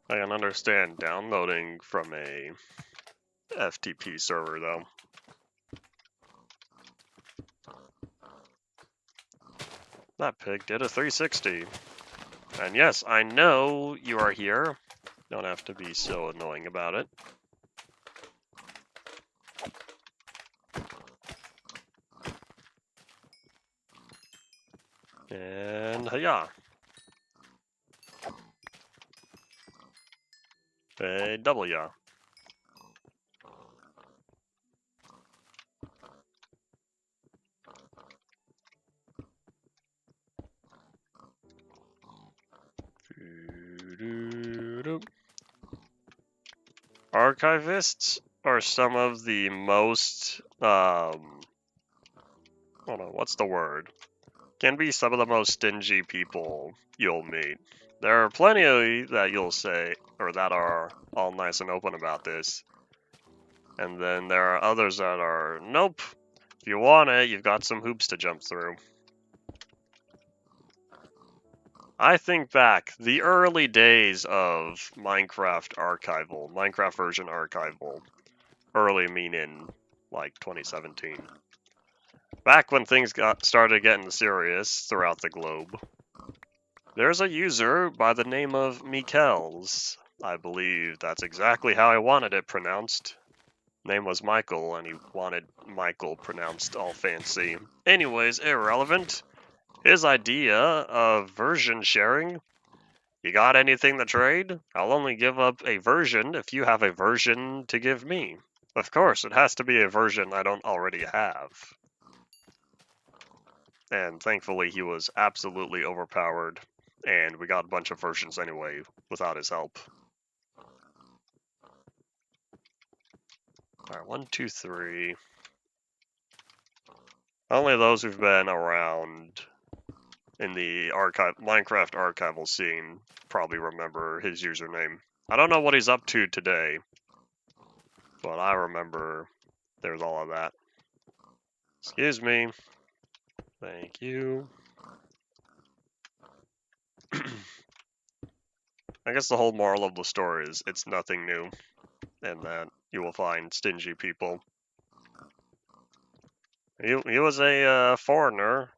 I can understand downloading from a FTP server though. That pig did a 360. And yes, I know you are here. Don't have to be so annoying about it. And yeah. A double yeah. Archivists are some of the most, hold on, what's the word? Can be some of the most stingy people you'll meet. There are plenty that you'll say, or that are all nice and open about this. And then there are others that are, nope, if you want it, you've got some hoops to jump through. I think back, the early days of Minecraft version archival, early meaning like 2017. Back when things started getting serious throughout the globe. There's a user by the name of Mikels. I believe that's exactly how I wanted it pronounced. Name was Michael, and he wanted Michael pronounced all fancy. Anyways, irrelevant. His idea of version sharing You got anything to trade? I'll only give up a version if you have a version to give me. Of course, it has to be a version I don't already have. And thankfully, he was absolutely overpowered, and we got a bunch of versions anyway without his help. Alright, 1, 2, 3. Only those who've been around in the Minecraft archival scene probably remember his username. I don't know what he's up to today, but I remember there's all of that. Excuse me. Thank you. I guess the whole moral of the story is it's nothing new, and that you will find stingy people. He was a foreigner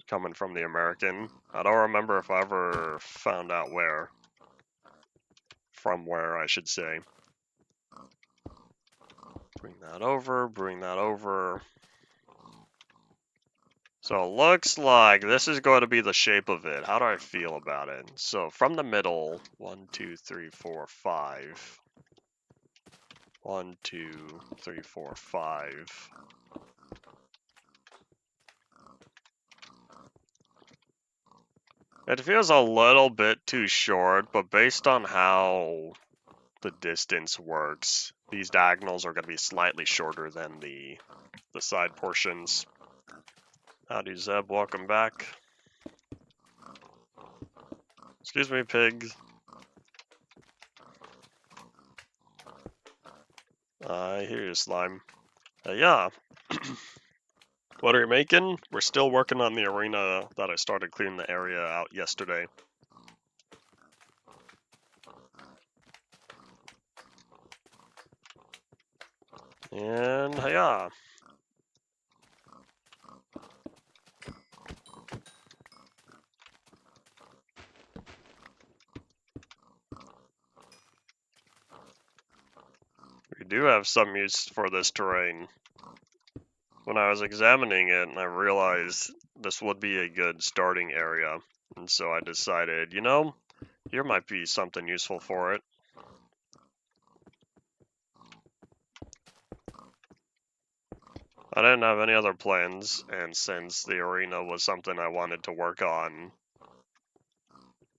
coming from the American. I don't remember if I ever found out where. From where, I should say. Bring that over, bring that over. So it looks like this is going to be the shape of it. How do I feel about it? So from the middle, 1, 2, 3, 4, 5. 1, 2, 3, 4, 5. It feels a little bit too short, but based on how the distance works, these diagonals are going to be slightly shorter than the side portions. Howdy, Zeb. Welcome back. Excuse me, pigs. I hear you, slime. Yeah. What are you making? We're still working on the arena that I started clearing the area out yesterday. And yeah. We do have some use for this terrain. When I was examining it, I realized this would be a good starting area. And so I decided, you know, here might be something useful for it. I didn't have any other plans, and since the arena was something I wanted to work on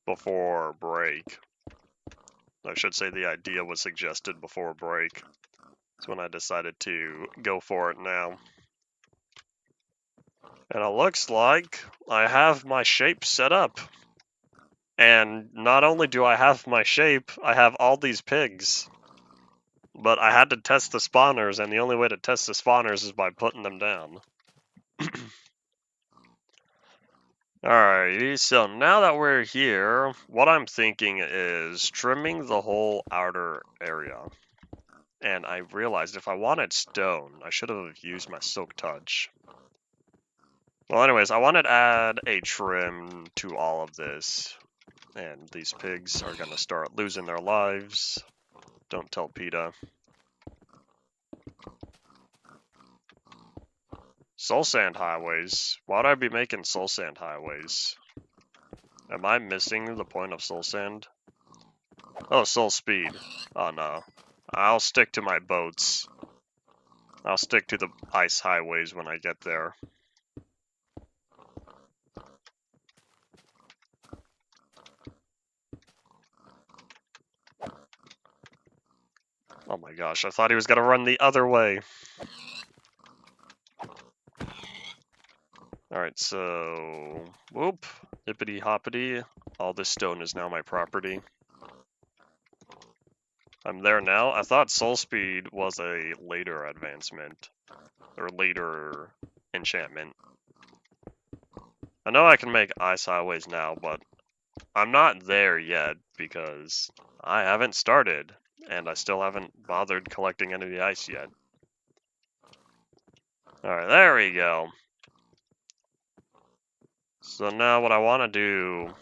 before break, I should say the idea was suggested before break, that's when I decided to go for it now. And it looks like I have my shape set up. And not only do I have my shape, I have all these pigs. But I had to test the spawners, and the only way to test the spawners is by putting them down. Alrighty, so now that we're here, what I'm thinking is trimming the whole outer area. And I realized if I wanted stone, I should have used my silk touch. Well, anyways, I wanted to add a trim to all of this. And these pigs are gonna start losing their lives. Don't tell PETA. Soul sand highways? Why would I be making soul sand highways? Am I missing the point of soul sand? Oh, soul speed. Oh no. I'll stick to my boats. I'll stick to the ice highways when I get there. Oh my gosh, I thought he was gonna run the other way. Alright, so... whoop. Hippity hoppity. All this stone is now my property. I'm there now. I thought soul speed was a later advancement. Or later enchantment. I know I can make ice highways now, but I'm not there yet because I haven't started. And I still haven't bothered collecting any of the ice yet. Alright, there we go. So now what I want to do,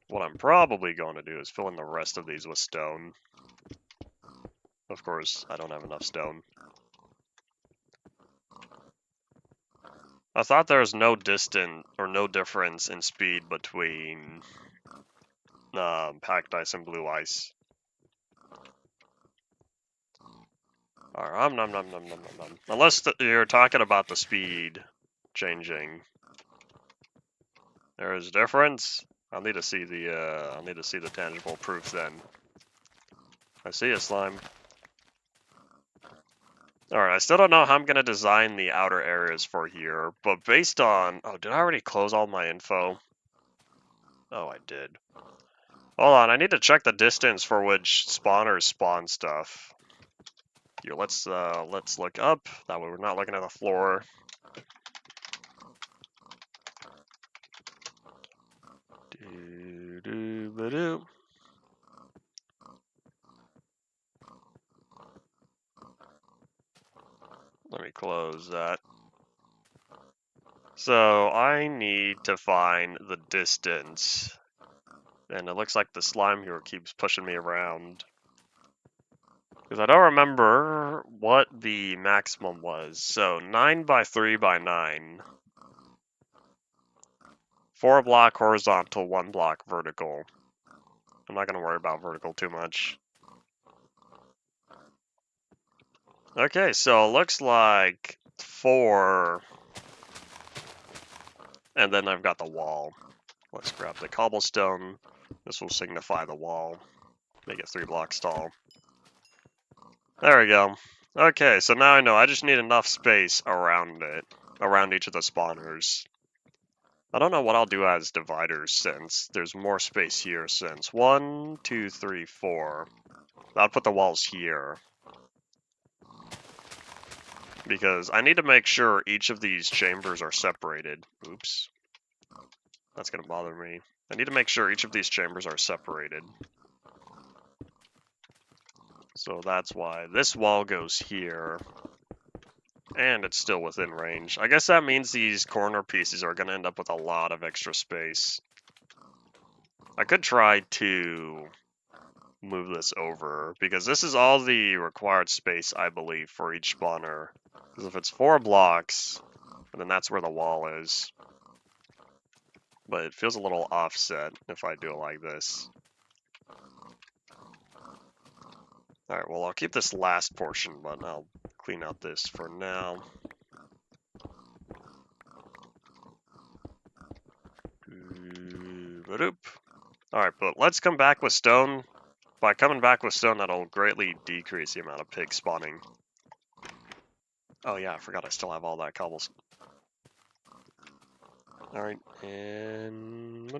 what I'm probably going to do is fill in the rest of these with stone. Of course, I don't have enough stone. I thought there was no difference in speed between packed ice and blue ice. Nom, nom, nom, nom, nom. Unless you're talking about the speed changing. There is a difference. I'll need to see the tangible proof then. I see a slime. Alright, I still don't know how I'm gonna design the outer areas for here, but based on... Oh, did I already close all my info? Oh, I did. Hold on, I need to check the distance for which spawners spawn stuff. Here, let's look up. That way we're not looking at the floor. Doo-doo-ba-doo. Let me close that. So I need to find the distance. And it looks like the slime here keeps pushing me around. Because I don't remember what the maximum was. So 9 by 3 by 9. 4 block horizontal, 1 block vertical. I'm not going to worry about vertical too much. Okay, so it looks like 4. And then I've got the wall. Let's grab the cobblestone. This will signify the wall. Make it 3 blocks tall. There we go. Okay, so now I know I just need enough space around it. Around each of the spawners. I don't know what I'll do as dividers since there's more space here since 1, 2, 3, 4. I'll put the walls here. Because I need to make sure each of these chambers are separated. Oops. That's gonna bother me. I need to make sure each of these chambers are separated. So that's why this wall goes here. And it's still within range. I guess that means these corner pieces are gonna end up with a lot of extra space. I could try to move this over, because this is all the required space, I believe, for each spawner. Because if it's 4 blocks, then that's where the wall is. But it feels a little offset if I do it like this. Alright, well, I'll keep this last portion, but I'll clean out this for now. Alright, but let's come back with stone. By coming back with stone, that'll greatly decrease the amount of pigs spawning. Oh yeah, I forgot I still have all that cobblestone. Alright, and...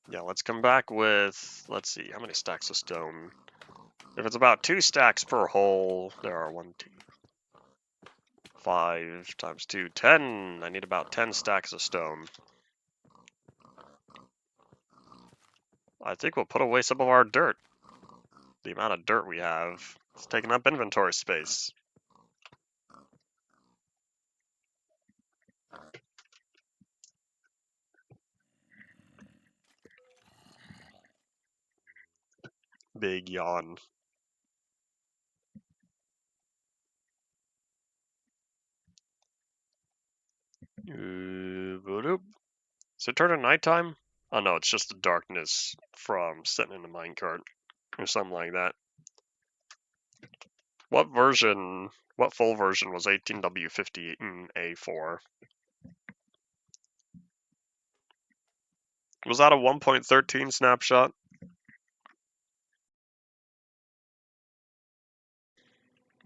Yeah, let's come back with... Let's see, how many stacks of stone? If it's about 2 stacks per hole, there are 1, 2, 5 times 2, 10. I need about 10 stacks of stone. I think we'll put away some of our dirt. The amount of dirt we have is taking up inventory space. Big yawn. Is it turning nighttime? Oh no, it's just the darkness from sitting in the minecart or something like that. What full version was 18W58 in A4? Was that a 1.13 snapshot?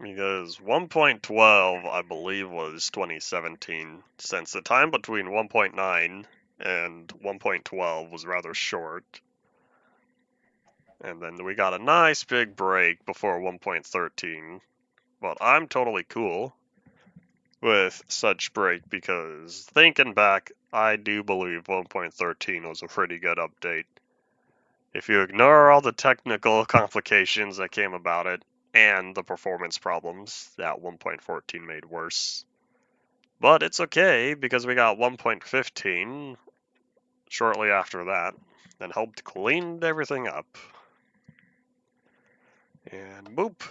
Because 1.12, I believe, was 2017, since the time between 1.9 and 1.12 was rather short. And then we got a nice big break before 1.13. But I'm totally cool with such break because thinking back, I do believe 1.13 was a pretty good update. If you ignore all the technical complications that came about it and the performance problems that 1.14 made worse. But it's okay because we got 1.15 shortly after that and helped clean everything up. And boop.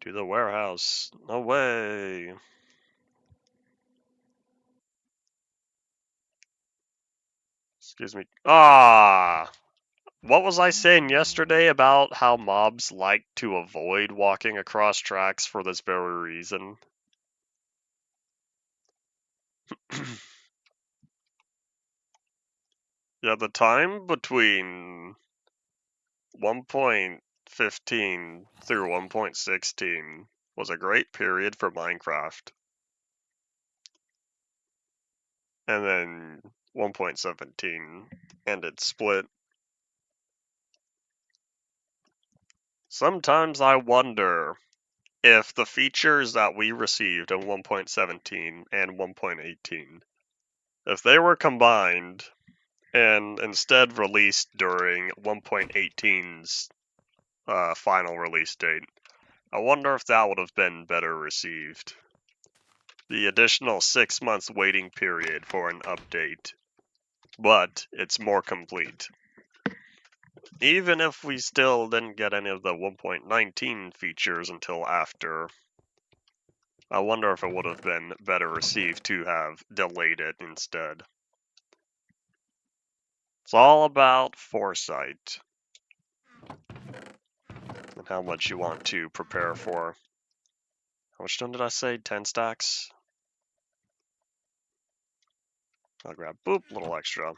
To the warehouse. No way. Excuse me. Ah! What was I saying yesterday about how mobs like to avoid walking across tracks for this very reason? Yeah, the time between 1.15 through 1.16 was a great period for Minecraft. And then 1.17 ended split. Sometimes I wonder if the features that we received in 1.17 and 1.18, if they were combined and instead released during 1.18's final release date, I wonder if that would have been better received. The additional 6 months waiting period for an update, but it's more complete. Even if we still didn't get any of the 1.19 features until after, I wonder if it would have been better received to have delayed it instead. It's all about foresight and how much you want to prepare for. How much stone did I say? 10 stacks? I'll grab, boop, little extra.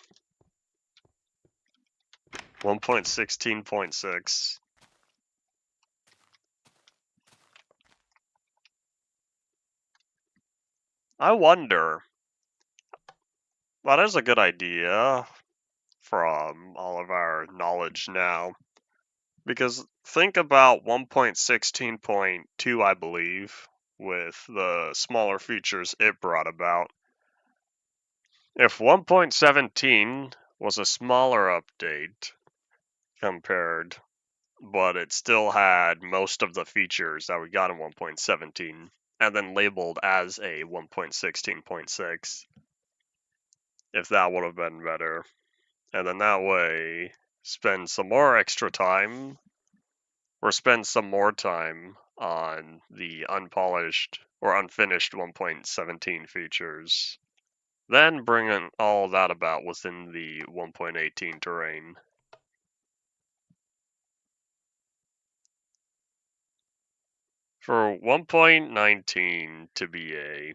1.16.6. I wonder, that is a good idea from all of our knowledge now. Because think about 1.16.2, I believe, with the smaller features it brought about. If 1.17 was a smaller update compared, but it still had most of the features that we got in 1.17, and then labeled as a 1.16.6, if that would have been better. And then that way, spend some more extra time, or spend some more time on the unpolished or unfinished 1.17 features. Then bringing all that about within the 1.18 terrain. For 1.19 to be a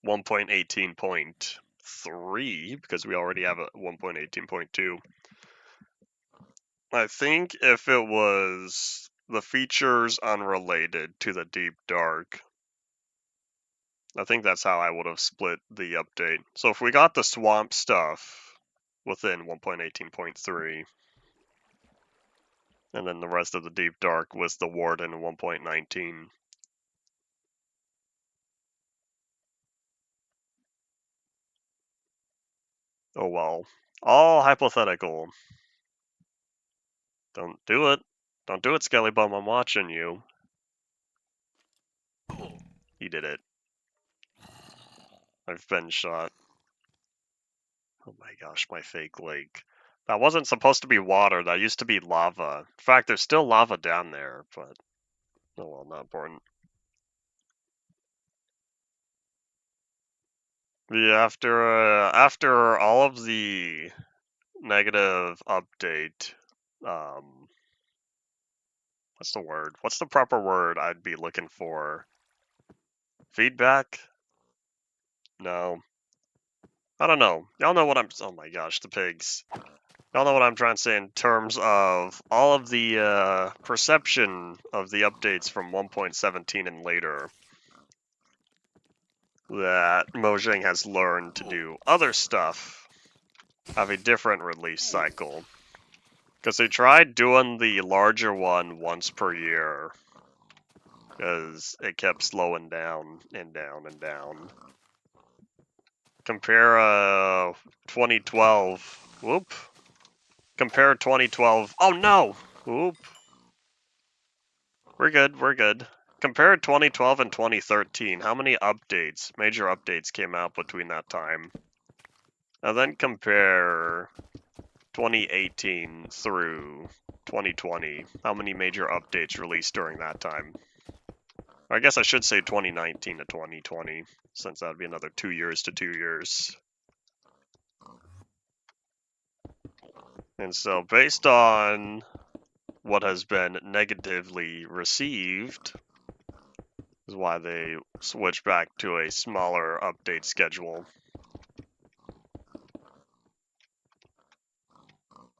1.18.3, because we already have a 1.18.2, I think if it was the features unrelated to the Deep Dark, I think that's how I would have split the update. So if we got the swamp stuff within 1.18.3, and then the rest of the Deep Dark was the Warden in 1.19. Oh well. All hypothetical. Don't do it. Don't do it, Skelly Bum. I'm watching you. He did it. I've been shot. Oh my gosh, my fake lake. That wasn't supposed to be water. That used to be lava. In fact, there's still lava down there, but oh well, not important. Yeah, after all of the negative update, what's the word? What's the proper word I'd be looking for? Feedback? No. I don't know. Y'all know what I'm. Oh my gosh, the pigs. Y'all know what I'm trying to say in terms of all of the perception of the updates from 1.17 and later. That Mojang has learned to do other stuff, have a different release cycle. Because they tried doing the larger one once per year, because it kept slowing down and down and down. Compare 2012. Whoop. Compare 2012. Oh no! Whoop. We're good, we're good. Compare 2012 and 2013. How many updates, major updates came out between that time? And then compare 2018 through 2020. How many major updates released during that time? Or I guess I should say 2019 to 2020, since that would be another 2 years to 2 years. And so based on what has been negatively received is why they switch back to a smaller update schedule.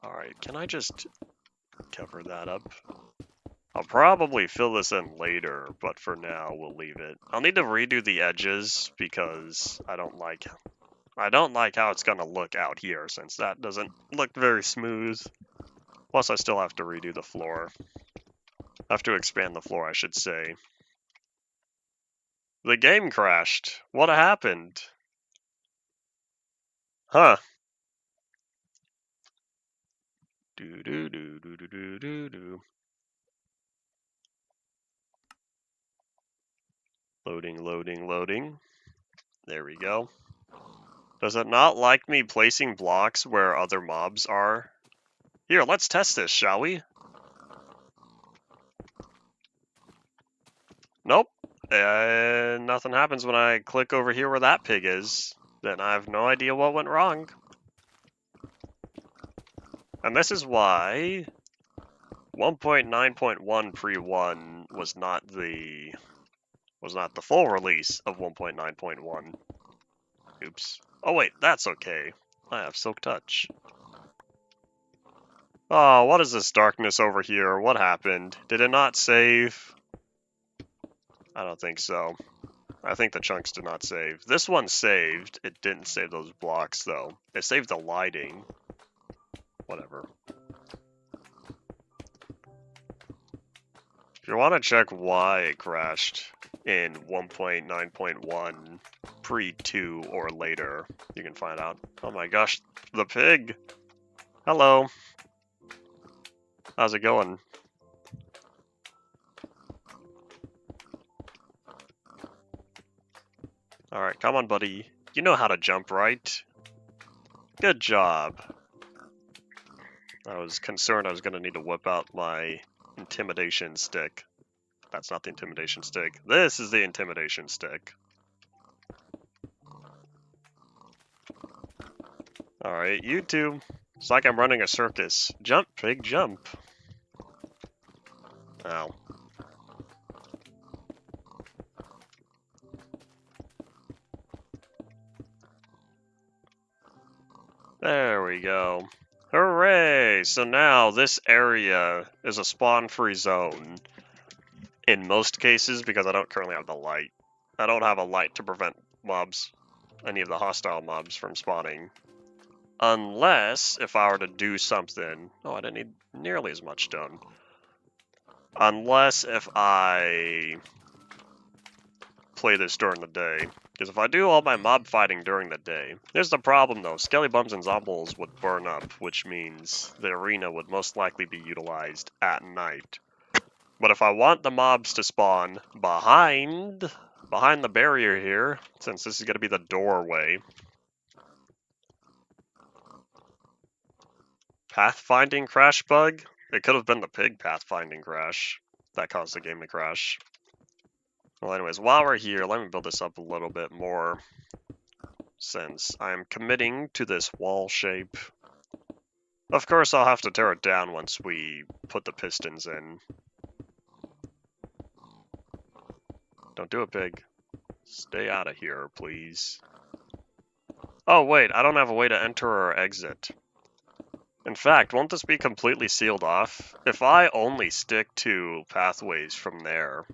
Alright, can I just cover that up? I'll probably fill this in later, but for now we'll leave it. I'll need to redo the edges because I don't like how it's gonna look out here since that doesn't look very smooth. Plus I still have to redo the floor. I have to expand the floor, I should say. The game crashed. What happened? Huh. Do do do do do do do do. Loading, loading, loading. There we go. Does it not like me placing blocks where other mobs are? Here, let's test this, shall we? Nope. Nothing happens when I click over here where that pig is. Then I have no idea what went wrong. And this is why 1.9.1 pre-1 was not the full release of 1.9.1. Oops. Oh wait, that's okay. I have Silk Touch. Oh, what is this darkness over here? What happened? Did it not save? I don't think so. I think the chunks did not save. This one saved. It didn't save those blocks, though. It saved the lighting. Whatever. If you want to check why it crashed in 1.9.1 pre-2 or later, you can find out. Oh my gosh, the pig! Hello. How's it going? Alright, come on, buddy. You know how to jump, right? Good job. I was concerned I was going to need to whip out my intimidation stick. That's not the intimidation stick. This is the intimidation stick. Alright, you two. It's like I'm running a circus. Jump, pig, jump. Ow. There we go. Hooray! So now this area is a spawn-free zone. In most cases, because I don't currently have the light. I don't have a light to prevent mobs, any of the hostile mobs from spawning. Unless, if I were to do something... Oh, I didn't need nearly as much done. Unless if I play this during the day. Because if I do all my mob fighting during the day, here's the problem though, Skelly Bums and Zombles would burn up, which means the arena would most likely be utilized at night. But if I want the mobs to spawn behind the barrier here, since this is going to be the doorway. Pathfinding crash bug? It could have been the pig pathfinding crash that caused the game to crash. Well, anyways, while we're here, let me build this up a little bit more, since I'm committing to this wall shape. Of course, I'll have to tear it down once we put the pistons in. Don't do it, pig. Stay out of here, please. Oh, wait, I don't have a way to enter or exit. In fact, won't this be completely sealed off? If I only stick to pathways from there,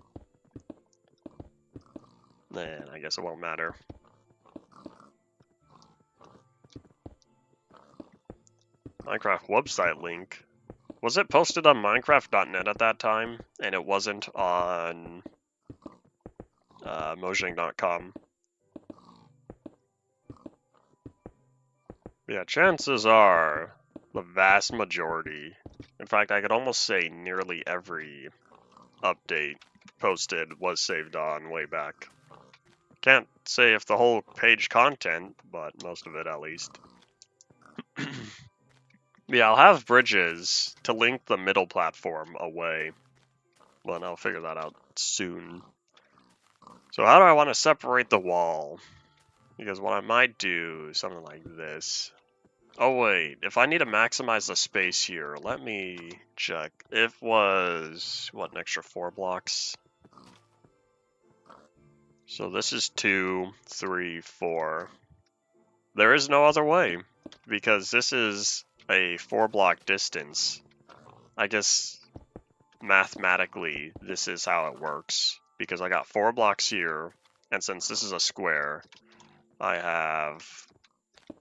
then I guess it won't matter. Minecraft website link. Was it posted on Minecraft.net at that time? And it wasn't on Mojang.com? Yeah, chances are the vast majority. In fact, I could almost say nearly every update posted was saved on way back. Can't say if the whole page content, but most of it at least. Yeah, I'll have bridges to link the middle platform away. Well, I'll figure that out soon. So how do I want to separate the wall? Because what I might do is something like this. Oh wait, if I need to maximize the space here, let me check. It was, what, an extra 4 blocks? So this is 2, 3, 4. There is no other way, because this is a 4-block distance. I guess mathematically this is how it works, because I got 4 blocks here, and since this is a square, I have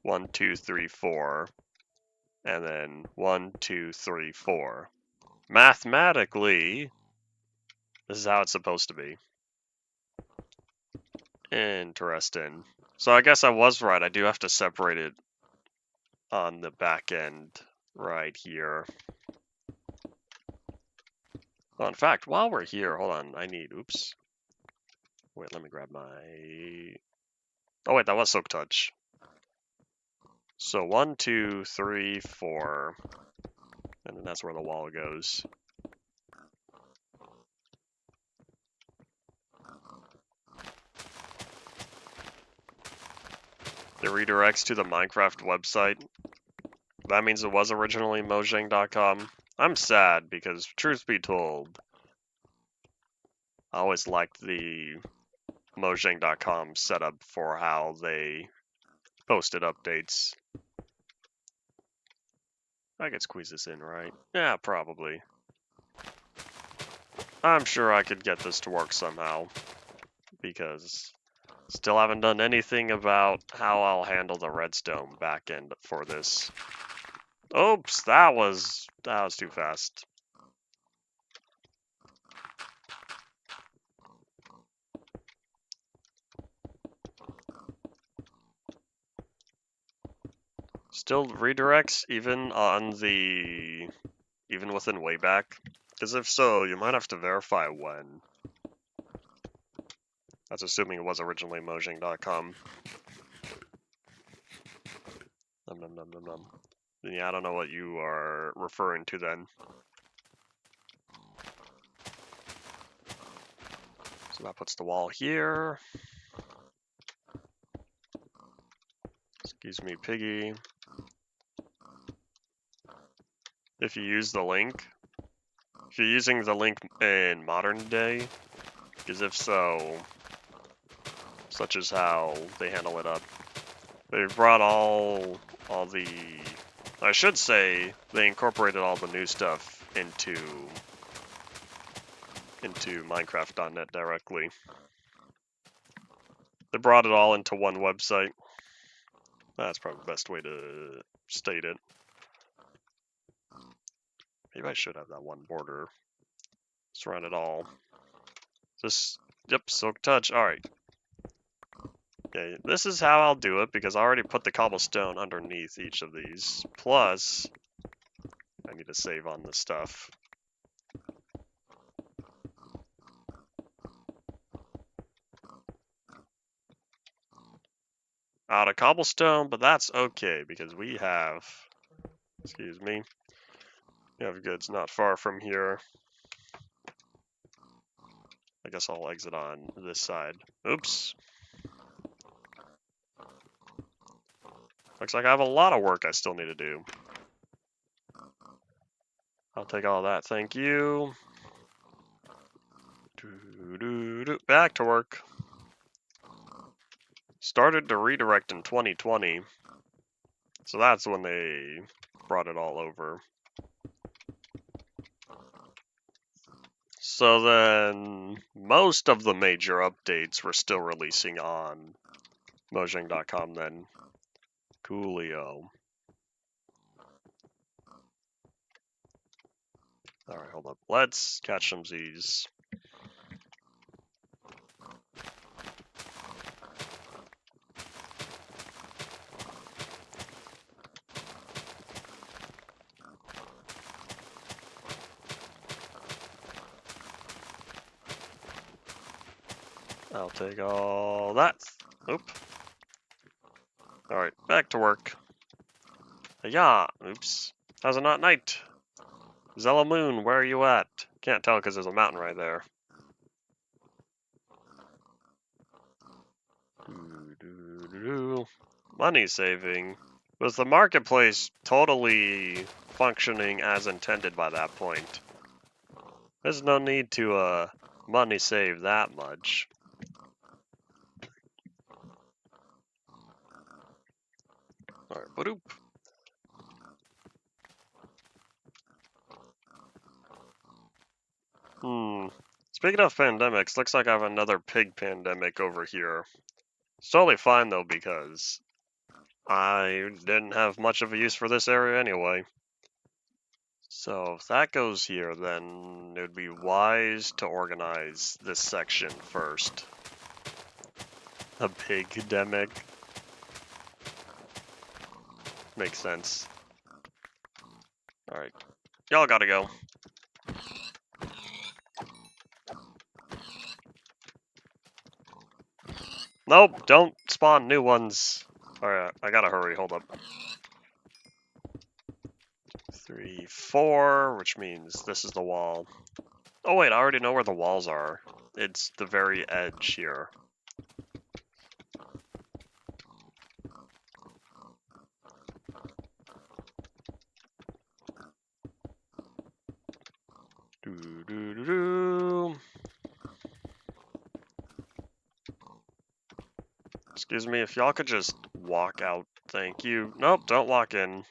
1, 2, 3, 4, and then 1, 2, 3, 4. Mathematically, this is how it's supposed to be. Interesting. So I guess I was right. I do have to separate it on the back end right here. Well, in fact, while we're here, hold on. I need, oops. Wait, let me grab my... Oh wait, that was Silk Touch. So 1, 2, 3, 4. And then that's where the wall goes. It redirects to the Minecraft website. That means it was originally Mojang.com. I'm sad because, truth be told, I always liked the Mojang.com setup for how they posted updates. I could squeeze this in, right? Yeah, probably. I'm sure I could get this to work somehow, because still haven't done anything about how I'll handle the redstone backend for this. Oops, that was too fast. Still redirects even within Wayback? Because if so, you might have to verify when. That's assuming it was originally Mojang.com. Num num num num num. Yeah, I don't know what you are referring to then. So that puts the wall here. Excuse me, piggy. If you use the link, if you're using the link in modern day, because if so, such as how they handle it up. They've brought all the, I should say, they incorporated all the new stuff into Minecraft.net directly. They brought it all into one website. That's probably the best way to state it. Maybe I should have that one border surround it all. Just, yep, Silk Touch. Alright. Okay, this is how I'll do it, because I already put the cobblestone underneath each of these. Plus, I need to save on this stuff. Out of cobblestone, but that's okay, because we have, excuse me, we have goods not far from here. I guess I'll exit on this side. Oops. Looks like I have a lot of work I still need to do. I'll take all that, thank you. Back to work. Started to redirect in 2020. So that's when they brought it all over. So then most of the major updates were still releasing on Mojang.com then. Coolio. Alright, hold up. Let's catch some Z's. I'll take all that. Oop. Alright, back to work. Yeah, oops. How's it not night? Zella Moon, where are you at? Can't tell because there's a mountain right there. Money saving. Was the marketplace totally functioning as intended by that point? There's no need to money save that much. Alright, badoop. Speaking of pandemics, looks like I have another pig pandemic over here. It's totally fine though, because I didn't have much of a use for this area anyway. So if that goes here, then it would be wise to organize this section first. A pig-demic. Makes sense. Alright. Y'all gotta go. Nope, don't spawn new ones. Alright, I gotta hurry, hold up. 3, 4, which means this is the wall. Oh wait, I already know where the walls are. It's the very edge here. Excuse me, if y'all could just walk out, thank you. Nope, don't walk in.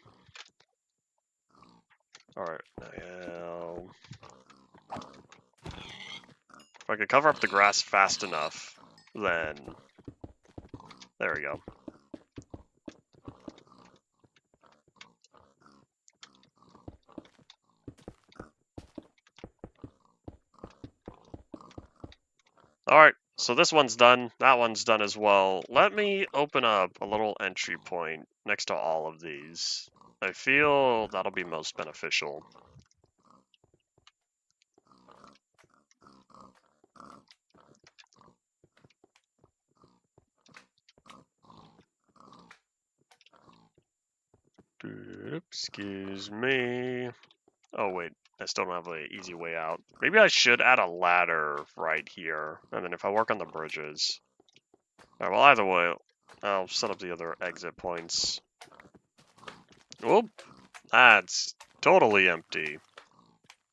Alright, now... If I could cover up the grass fast enough, then... There we go. Alright, so this one's done, that one's done as well. Let me open up a little entry point next to all of these. I feel that'll be most beneficial. Excuse me. Oh wait, I still don't have an easy way out. Maybe I should add a ladder right here, and then if I work on the bridges. Alright, well either way, I'll set up the other exit points. Whoop! That's totally empty.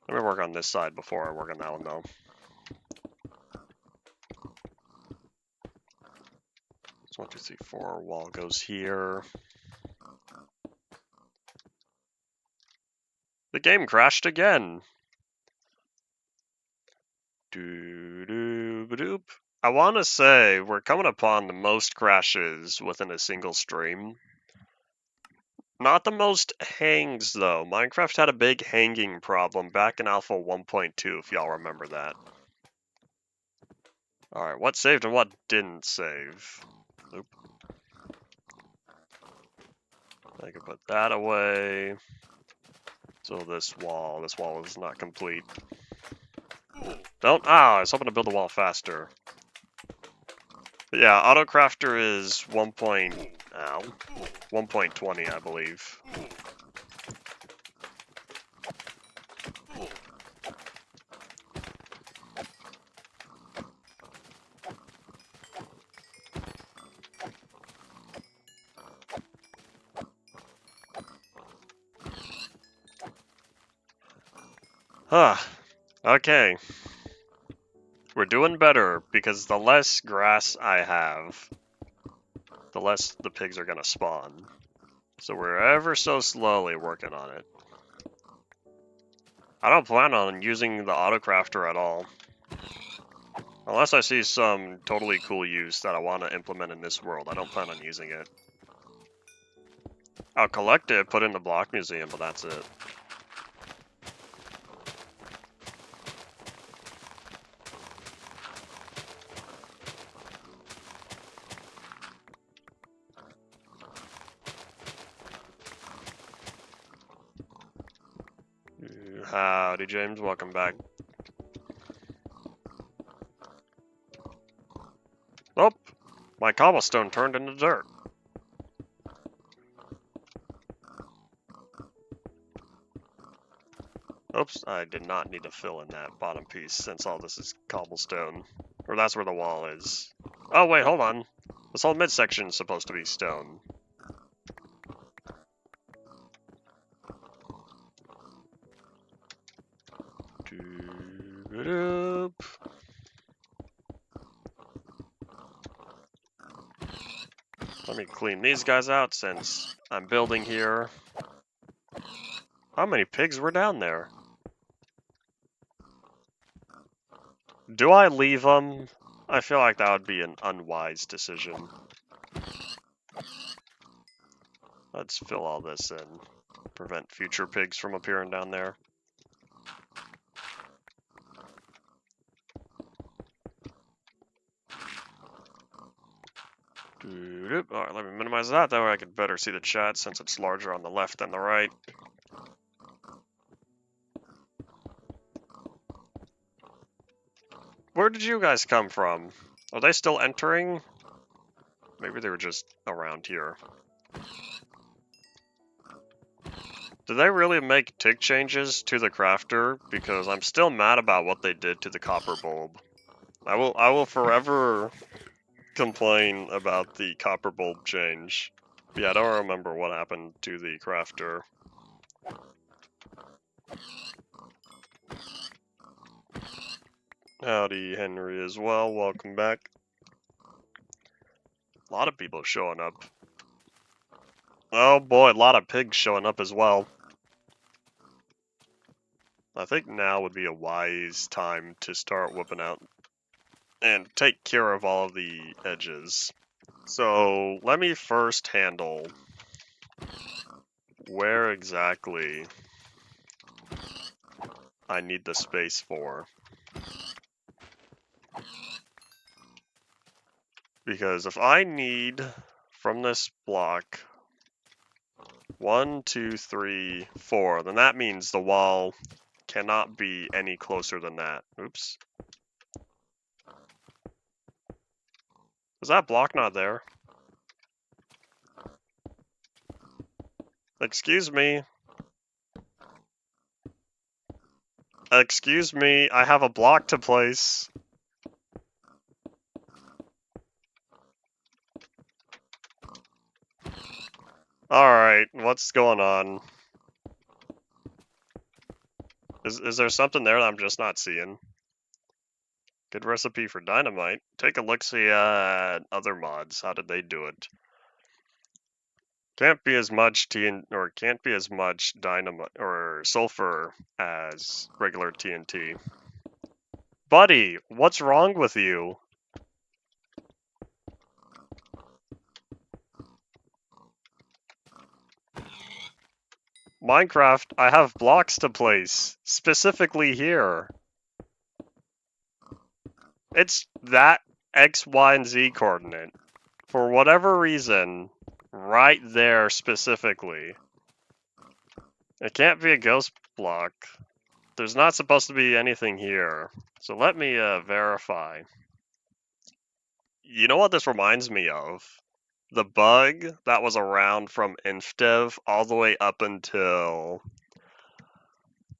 Let me work on this side before I work on that one though. So 1, 2, 3, 4, wall goes here. The game crashed again. Doo-doo-ba-doop. I want to say we're coming upon the most crashes within a single stream. Not the most hangs, though. Minecraft had a big hanging problem back in Alpha 1.2, if y'all remember that. Alright, what saved and what didn't save? Oop. I can put that away. So this wall is not complete. Don't, I was hoping to build the wall faster. But yeah, AutoCrafter is 1.20, I believe. Huh. Okay. We're doing better, because the less grass I have, the less the pigs are gonna spawn. So we're ever so slowly working on it. I don't plan on using the AutoCrafter at all. Unless I see some totally cool use that I want to implement in this world, I don't plan on using it. I'll collect it, put it in the block museum, but that's it. Howdy, James. Welcome back. Oh, my cobblestone turned into dirt. Oops, I did not need to fill in that bottom piece since all this is cobblestone. Or that's where the wall is. Oh, wait, hold on. This whole midsection is supposed to be stone. Let me clean these guys out since I'm building here. How many pigs were down there? Do I leave them? I feel like that would be an unwise decision. Let's fill all this in. Prevent future pigs from appearing down there. Alright, let me minimize that way I can better see the chat since it's larger on the left than the right. Where did you guys come from? Are they still entering? Maybe they were just around here. Did they really make tick changes to the crafter? Because I'm still mad about what they did to the copper bulb. I will forever complain about the copper bulb change. Yeah, I don't remember what happened to the crafter. Howdy, Henry, as well. Welcome back. A lot of people showing up. Oh boy, a lot of pigs showing up as well. I think now would be a wise time to start whipping out and take care of all of the edges. So let me first handle where exactly I need the space for. Because if I need from this block 1, 2, 3, 4, then that means the wall cannot be any closer than that. Oops. Is that block not there? Excuse me. Excuse me, I have a block to place. Alright, what's going on? Is there something there that I'm just not seeing? Good recipe for dynamite. Take a look-see at other mods. How did they do it? Can't be as much can't be as much dynamite or sulfur as regular TNT. Buddy, what's wrong with you? Minecraft, I have blocks to place, specifically here. It's that X, Y, and Z coordinate. For whatever reason, right there specifically. It can't be a ghost block. There's not supposed to be anything here. So let me verify. You know what this reminds me of? The bug that was around from InfDev all the way up until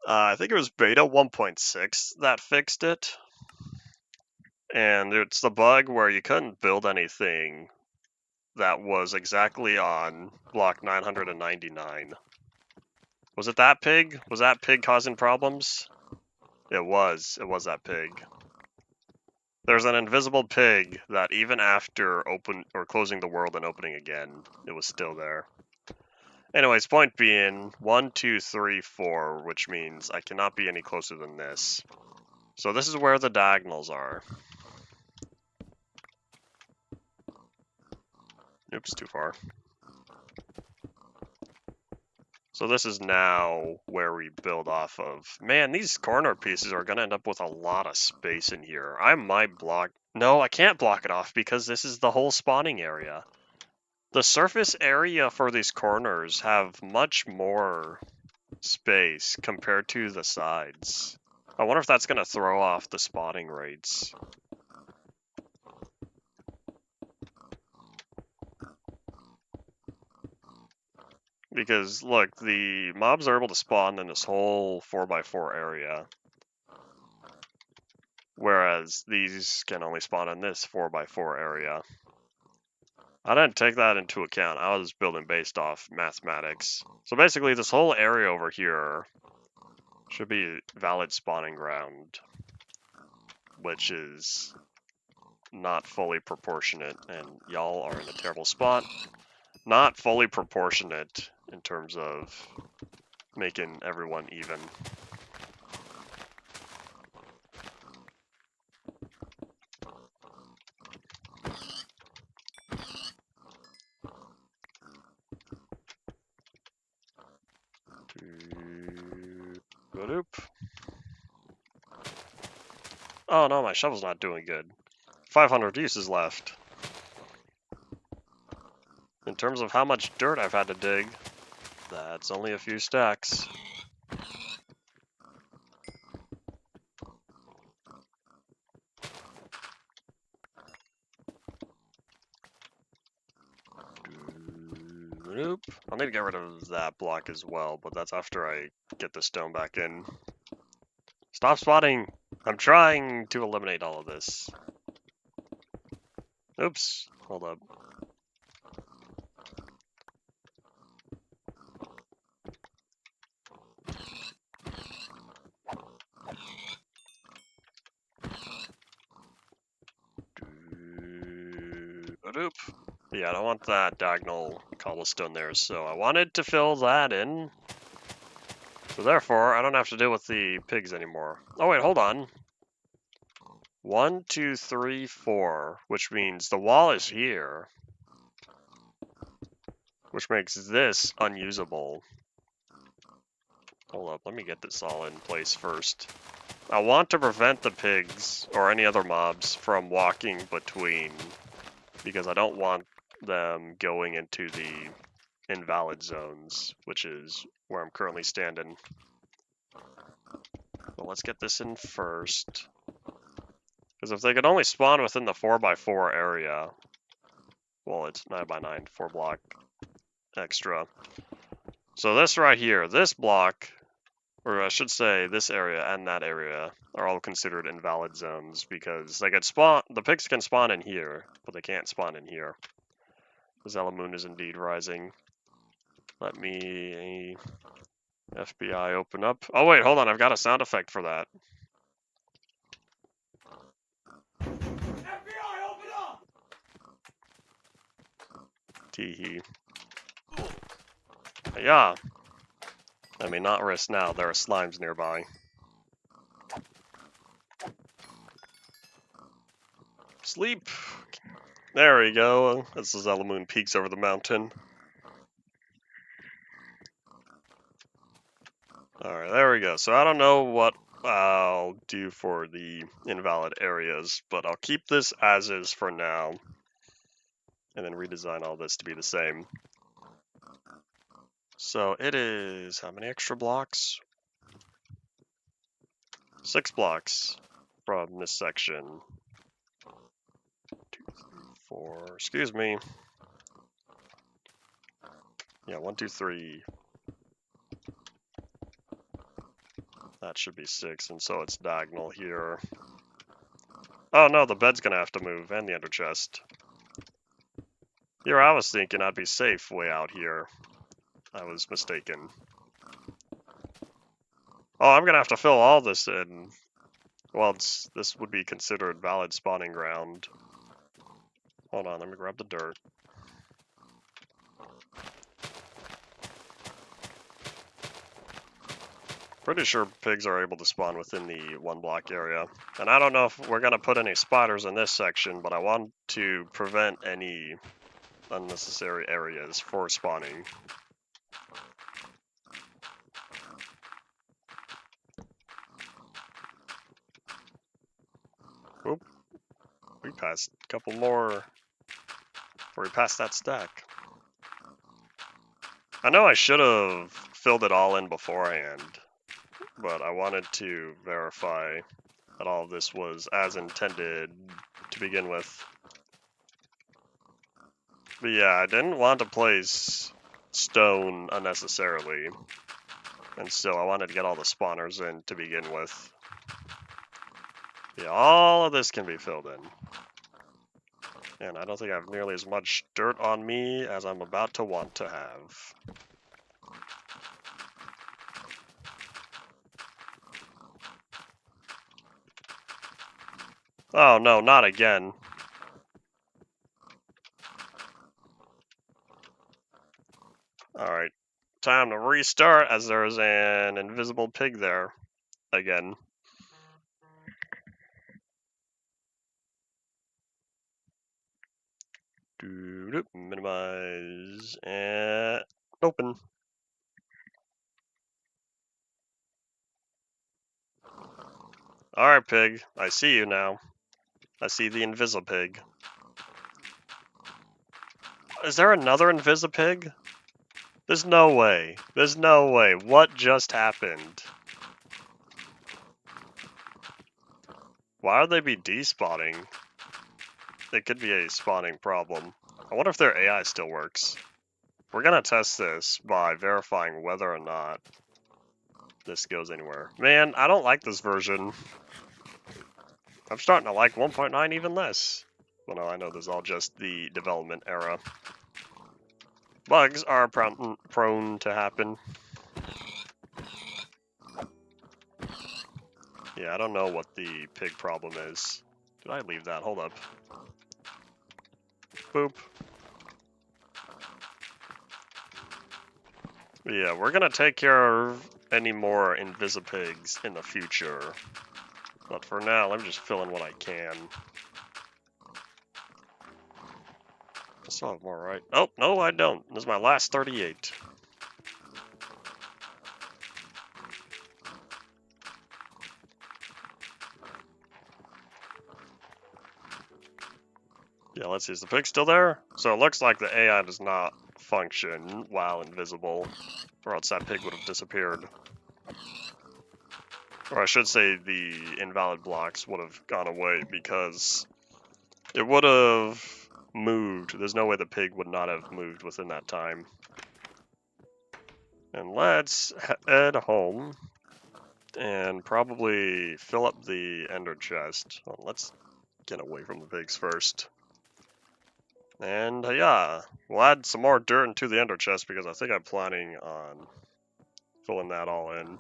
I think it was beta 1.6 that fixed it. And it's the bug where you couldn't build anything that was exactly on block 999. Was it that pig? Was that pig causing problems? It was that pig. There's an invisible pig that even after closing the world and opening again, it was still there. Anyways, point being, 1, 2, 3, 4, which means I cannot be any closer than this. So this is where the diagonals are. Oops, too far. So this is now where we build off of. Man, these corner pieces are going to end up with a lot of space in here. I might block... No, I can't block it off because this is the whole spawning area. The surface area for these corners have much more space compared to the sides. I wonder if that's going to throw off the spawning rates. Because, look, the mobs are able to spawn in this whole 4x4 area. Whereas these can only spawn in this 4x4 area. I didn't take that into account. I was building based off mathematics. So basically, this whole area over here should be valid spawning ground. Which is not fully proportionate, and y'all are in a terrible spot. Not fully proportionate in terms of making everyone even. Oop. Oh no, my shovel's not doing good. 500 uses left. In terms of how much dirt I've had to dig, that's only a few stacks. Nope. I'll need to get rid of that block as well, but that's after I get the stone back in. Stop spawning! I'm trying to eliminate all of this. Oops. Hold up. Oop. Yeah, I don't want that diagonal cobblestone there, so I wanted to fill that in. So therefore, I don't have to deal with the pigs anymore. Oh wait, hold on. 1, 2, 3, 4, which means the wall is here, which makes this unusable. Hold up, let me get this all in place first. I want to prevent the pigs, or any other mobs, from walking between, because I don't want them going into the invalid zones, which is where I'm currently standing. Well, let's get this in first. Because if they could only spawn within the 4x4 area, well, it's 9x9, 4 block extra. So this right here, this block, or I should say this area and that area, are all considered invalid zones because they could spawn, the pigs can spawn in here, but they can't spawn in here. The Zelamoon is indeed rising. Let me FBI open up. Oh wait, hold on, I've got a sound effect for that. FBI, open up! Teehee. Yeah. I mean, not risk now, there are slimes nearby. Sleep! There we go. As the Zelamoon peeks over the mountain. Alright, there we go. So I don't know what I'll do for the invalid areas, but I'll keep this as is for now. And then redesign all this to be the same. So it is, how many extra blocks? 6 blocks from this section. 2, 3, 4, excuse me. Yeah, 1, 2, 3. That should be 6, and so it's diagonal here. Oh no, the bed's gonna have to move, and the ender chest. Here I was thinking I'd be safe way out here. I was mistaken. Oh, I'm gonna have to fill all this in. Well, this would be considered valid spawning ground. Hold on, let me grab the dirt. Pretty sure pigs are able to spawn within the 1 block area. And I don't know if we're gonna put any spiders in this section, but I want to prevent any unnecessary areas for spawning. Oop. We passed a couple more before we passed that stack. I know I should have filled it all in beforehand, but I wanted to verify that all of this was as intended to begin with. But yeah, I didn't want to place stone unnecessarily, and so I wanted to get all the spawners in to begin with. Yeah, all of this can be filled in. And I don't think I have nearly as much dirt on me as I'm about to want to have. Oh no, not again. Alright. Time to restart as there's an invisible pig there. Again. Minimize and open. Alright, pig. I see you now. I see the Invisipig. Is there another Invisipig? There's no way. There's no way. What just happened? Why would they be despawning? It could be a spawning problem. I wonder if their AI still works. We're gonna test this by verifying whether or not this goes anywhere. Man, I don't like this version. I'm starting to like 1.9 even less. Well, no, I know this is all just the development era. Bugs are prone to happen. Yeah, I don't know what the pig problem is. Did I leave that? Hold up. Boop. Yeah, we're gonna take care of any more Invisipigs in the future. But for now, let me just fill in what I can. I still have more, right? Oh, no, I don't. This is my last 38. Yeah, let's see. Is the pig still there? So it looks like the AI does not function while invisible, or else that pig would have disappeared. Or I should say the invalid blocks would have gone away because it would have moved. There's no way the pig would not have moved within that time. And let's head home and probably fill up the ender chest. Well, let's get away from the pigs first. And yeah, we'll add some more dirt into the ender chest because I think I'm planning on filling that all in.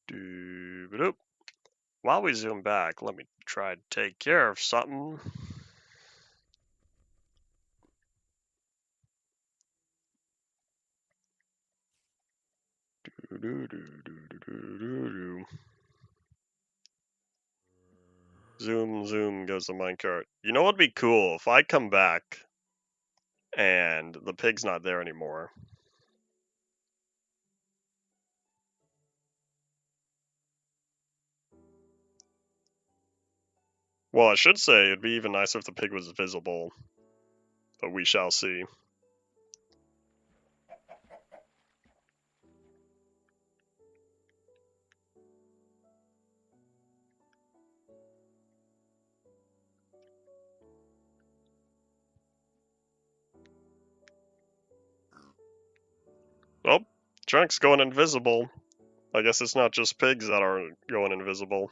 Doo-ba-doop. While we zoom back, let me try to take care of something. Zoom, zoom goes the minecart. You know what'd be cool? If I come back and the pig's not there anymore. Well, I should say it'd be even nicer if the pig was visible, but we shall see. Oh, Chunk's going invisible. I guess it's not just pigs that are going invisible.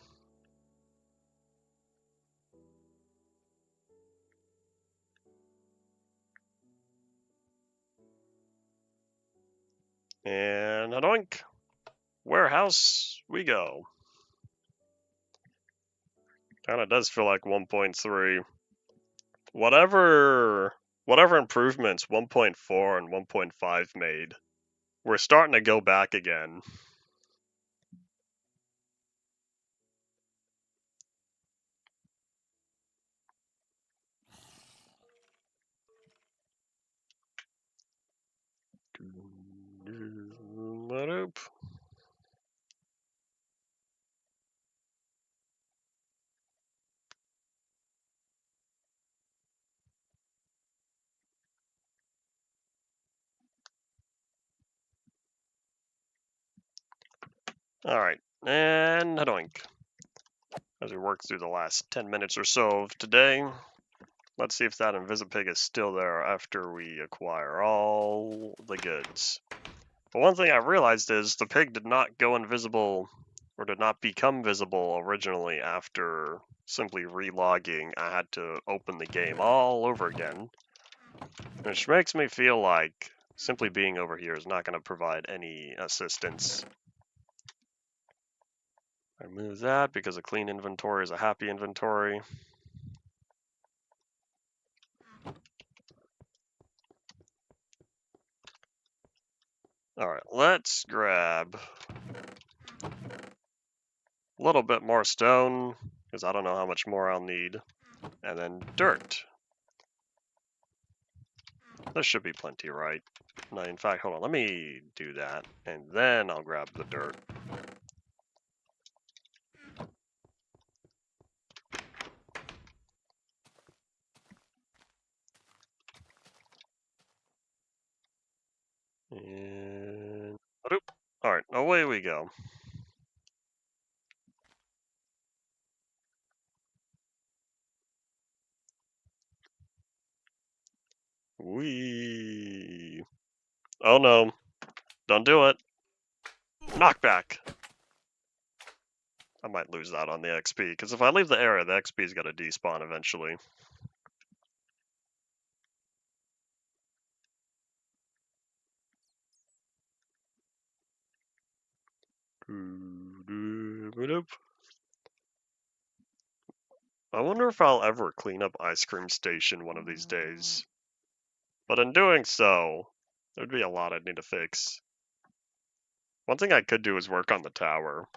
And adoink! Warehouse we go. Kinda does feel like 1.3. Whatever improvements 1.4 and 1.5 made, we're starting to go back again. Alright, and adoink. As we work through the last 10 minutes or so of today, let's see if that Invisipig is still there after we acquire all the goods. But one thing I realized is the pig did not go invisible, or did not become visible originally after simply relogging. I had to open the game all over again, which makes me feel like simply being over here is not going to provide any assistance. I remove that because a clean inventory is a happy inventory. Alright, let's grab a little bit more stone, because I don't know how much more I'll need. And then dirt. There should be plenty, right? No, in fact, hold on, let me do that, and then I'll grab the dirt. And alright, away we go. Whee! Oh no, don't do it. Knockback. I might lose that on the XP, because if I leave the area, the XP's got to despawn eventually. I wonder if I'll ever clean up Ice Cream Station one of these days. But in doing so, there'd be a lot I'd need to fix. One thing I could do is work on the tower.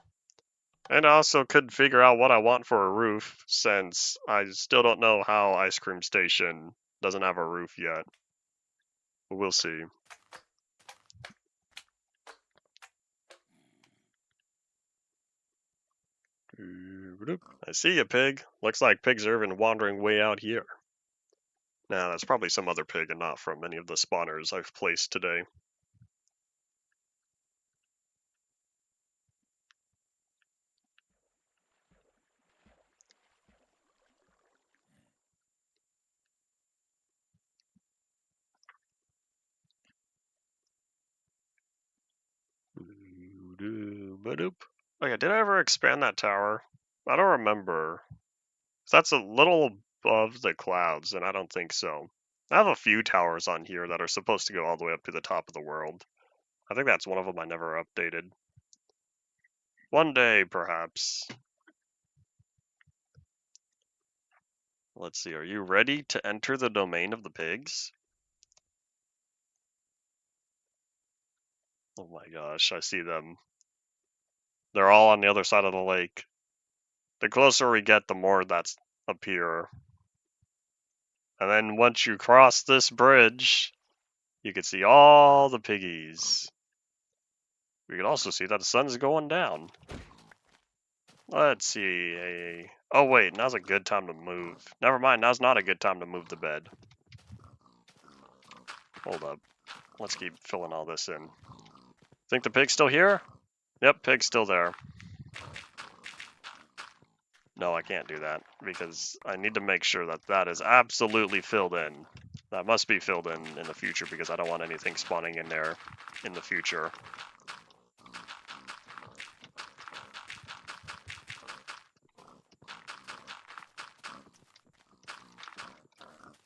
And I also could figure out what I want for a roof, since I still don't know how Ice Cream Station doesn't have a roof yet. But we'll see. I see you, pig. Looks like pigs are even wandering way out here. Nah, that's probably some other pig and not from any of the spawners I've placed today. Oh yeah, did I ever expand that tower? I don't remember. That's a little above the clouds, and I don't think so. I have a few towers on here that are supposed to go all the way up to the top of the world. I think that's one of them I never updated. One day, perhaps. Let's see, are you ready to enter the domain of the pigs? Oh my gosh, I see them. They're all on the other side of the lake. The closer we get, the more that's appear. And then once you cross this bridge, you can see all the piggies. We can also see that the sun's going down. Let's see. Oh wait, now's a good time to move. Never mind, now's not a good time to move the bed. Hold up. Let's keep filling all this in. Think the pig's still here? Yep, pig's still there. No, I can't do that, because I need to make sure that that is absolutely filled in. That must be filled in the future, because I don't want anything spawning in there in the future.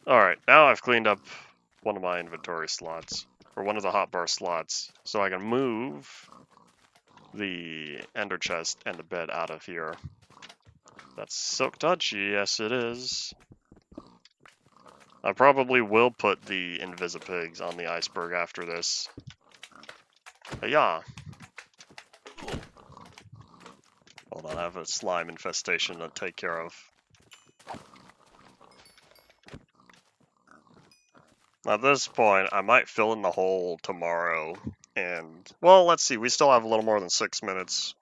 Alright, now I've cleaned up one of my inventory slots, or one of the hotbar slots, so I can move the ender chest and the bed out of here. That's silk touch, yes it is. I probably will put the invisipigs on the iceberg after this. But yeah. Hold on, I have a slime infestation to take care of. At this point, I might fill in the hole tomorrow, and, well, let's see, we still have a little more than 6 minutes,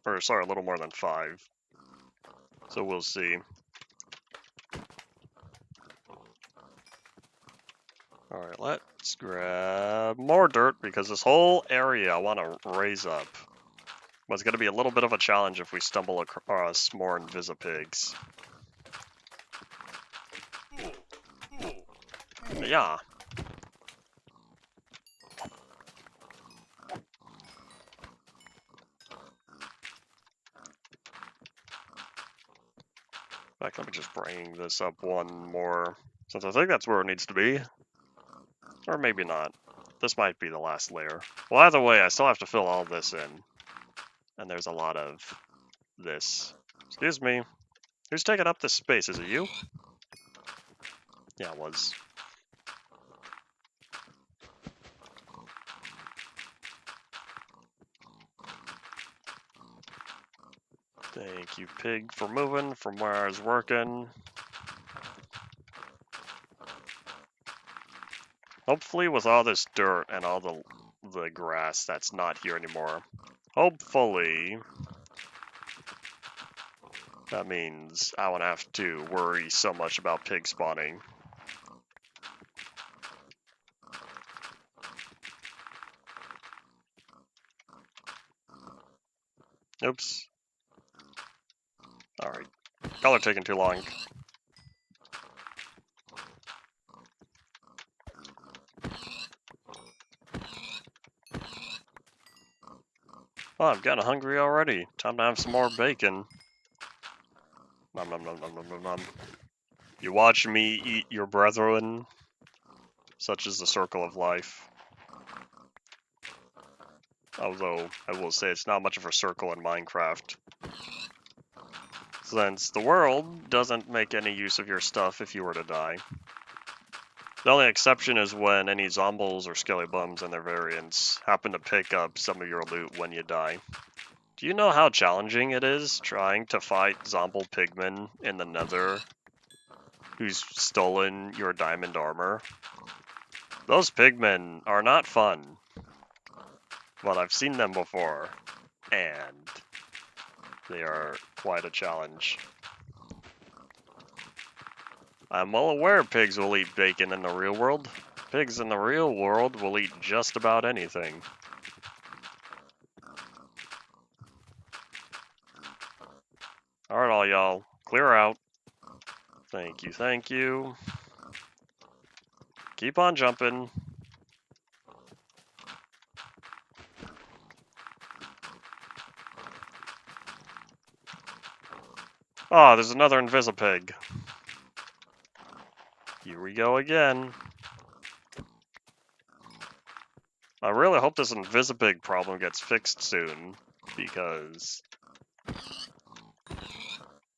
or sorry, a little more than 5. So we'll see. Alright, let's grab more dirt, because this whole area I want to raise up. But it's going to be a little bit of a challenge if we stumble across more invisipigs. But yeah. In fact, let me just bring this up one more, since I think that's where it needs to be. Or maybe not. This might be the last layer. Well, either way, I still have to fill all this in. And there's a lot of this. Excuse me. Who's taking up this space? Is it you? Yeah, it was. Thank you, pig, for moving from where I was working. Hopefully with all this dirt and all the grass that's not here anymore, hopefully that means I won't have to worry so much about pig spawning. Oops. Alright. Y'all are taking too long. Oh, I'm getting hungry already. Time to have some more bacon. Nom nom nom nom nom nom nom. You watch me eat your brethren. Such is the circle of life. Although, I will say it's not much of a circle in Minecraft. Since the world doesn't make any use of your stuff if you were to die. The only exception is when any zombies or skelly bums and their variants happen to pick up some of your loot when you die. Do you know how challenging it is trying to fight zombie pigmen in the nether who's stolen your diamond armor? Those pigmen are not fun, but I've seen them before, and they are quite a challenge. I'm well aware pigs will eat bacon in the real world. Pigs in the real world will eat just about anything. Alright, all y'all, clear out. Thank you, thank you. Keep on jumping. Oh, there's another Invisipig. Here we go again. I really hope this Invisipig problem gets fixed soon, because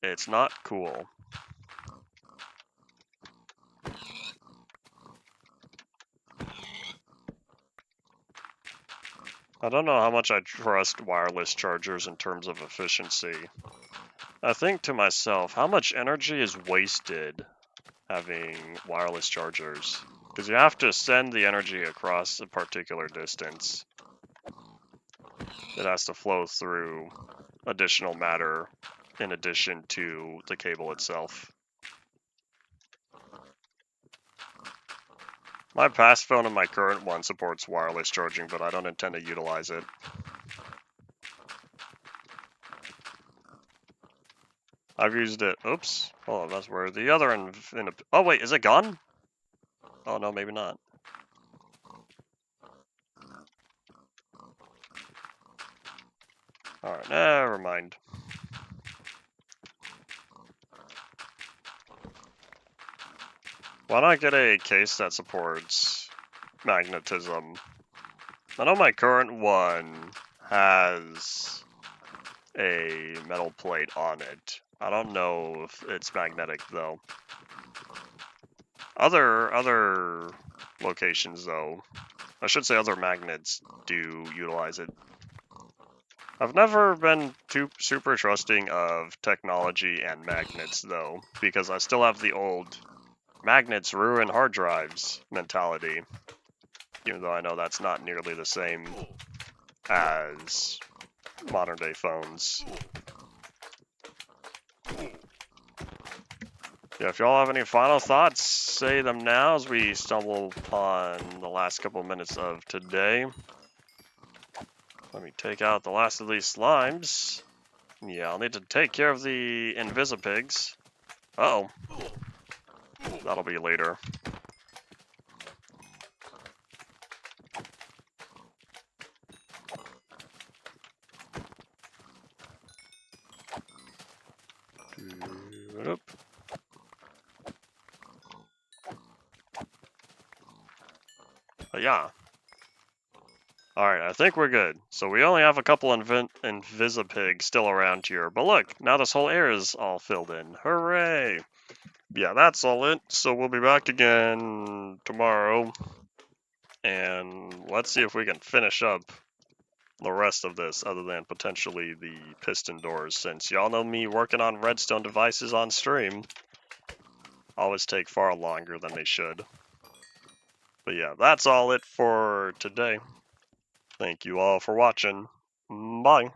it's not cool. I don't know how much I trust wireless chargers in terms of efficiency. I think to myself, how much energy is wasted having wireless chargers? Because you have to send the energy across a particular distance. It has to flow through additional matter in addition to the cable itself. My past phone and my current one supports wireless charging, but I don't intend to utilize it. I've used it. Oops. Oh, that's where the other oh wait, is it gone? Oh no, maybe not. Alright, never mind. Why not get a case that supports magnetism? I know my current one has a metal plate on it. I don't know if it's magnetic though. Other locations though, I should say other magnets do utilize it. I've never been too super trusting of technology and magnets though, because I still have the old magnets ruin hard drives mentality, even though I know that's not nearly the same as modern day phones. Yeah, if y'all have any final thoughts, say them now as we stumble upon the last couple minutes of today. Let me take out the last of these slimes. Yeah, I'll need to take care of the Invisipigs. Uh-oh. That'll be later. But yeah. Alright, I think we're good. So we only have a couple Invisipigs still around here. But look, now this whole area is all filled in. Hooray! Yeah, that's all it. So we'll be back again tomorrow. And let's see if we can finish up the rest of this, other than potentially the piston doors, since y'all know me working on redstone devices on stream always take far longer than they should. But yeah, that's all it for today. Thank you all for watching. Bye.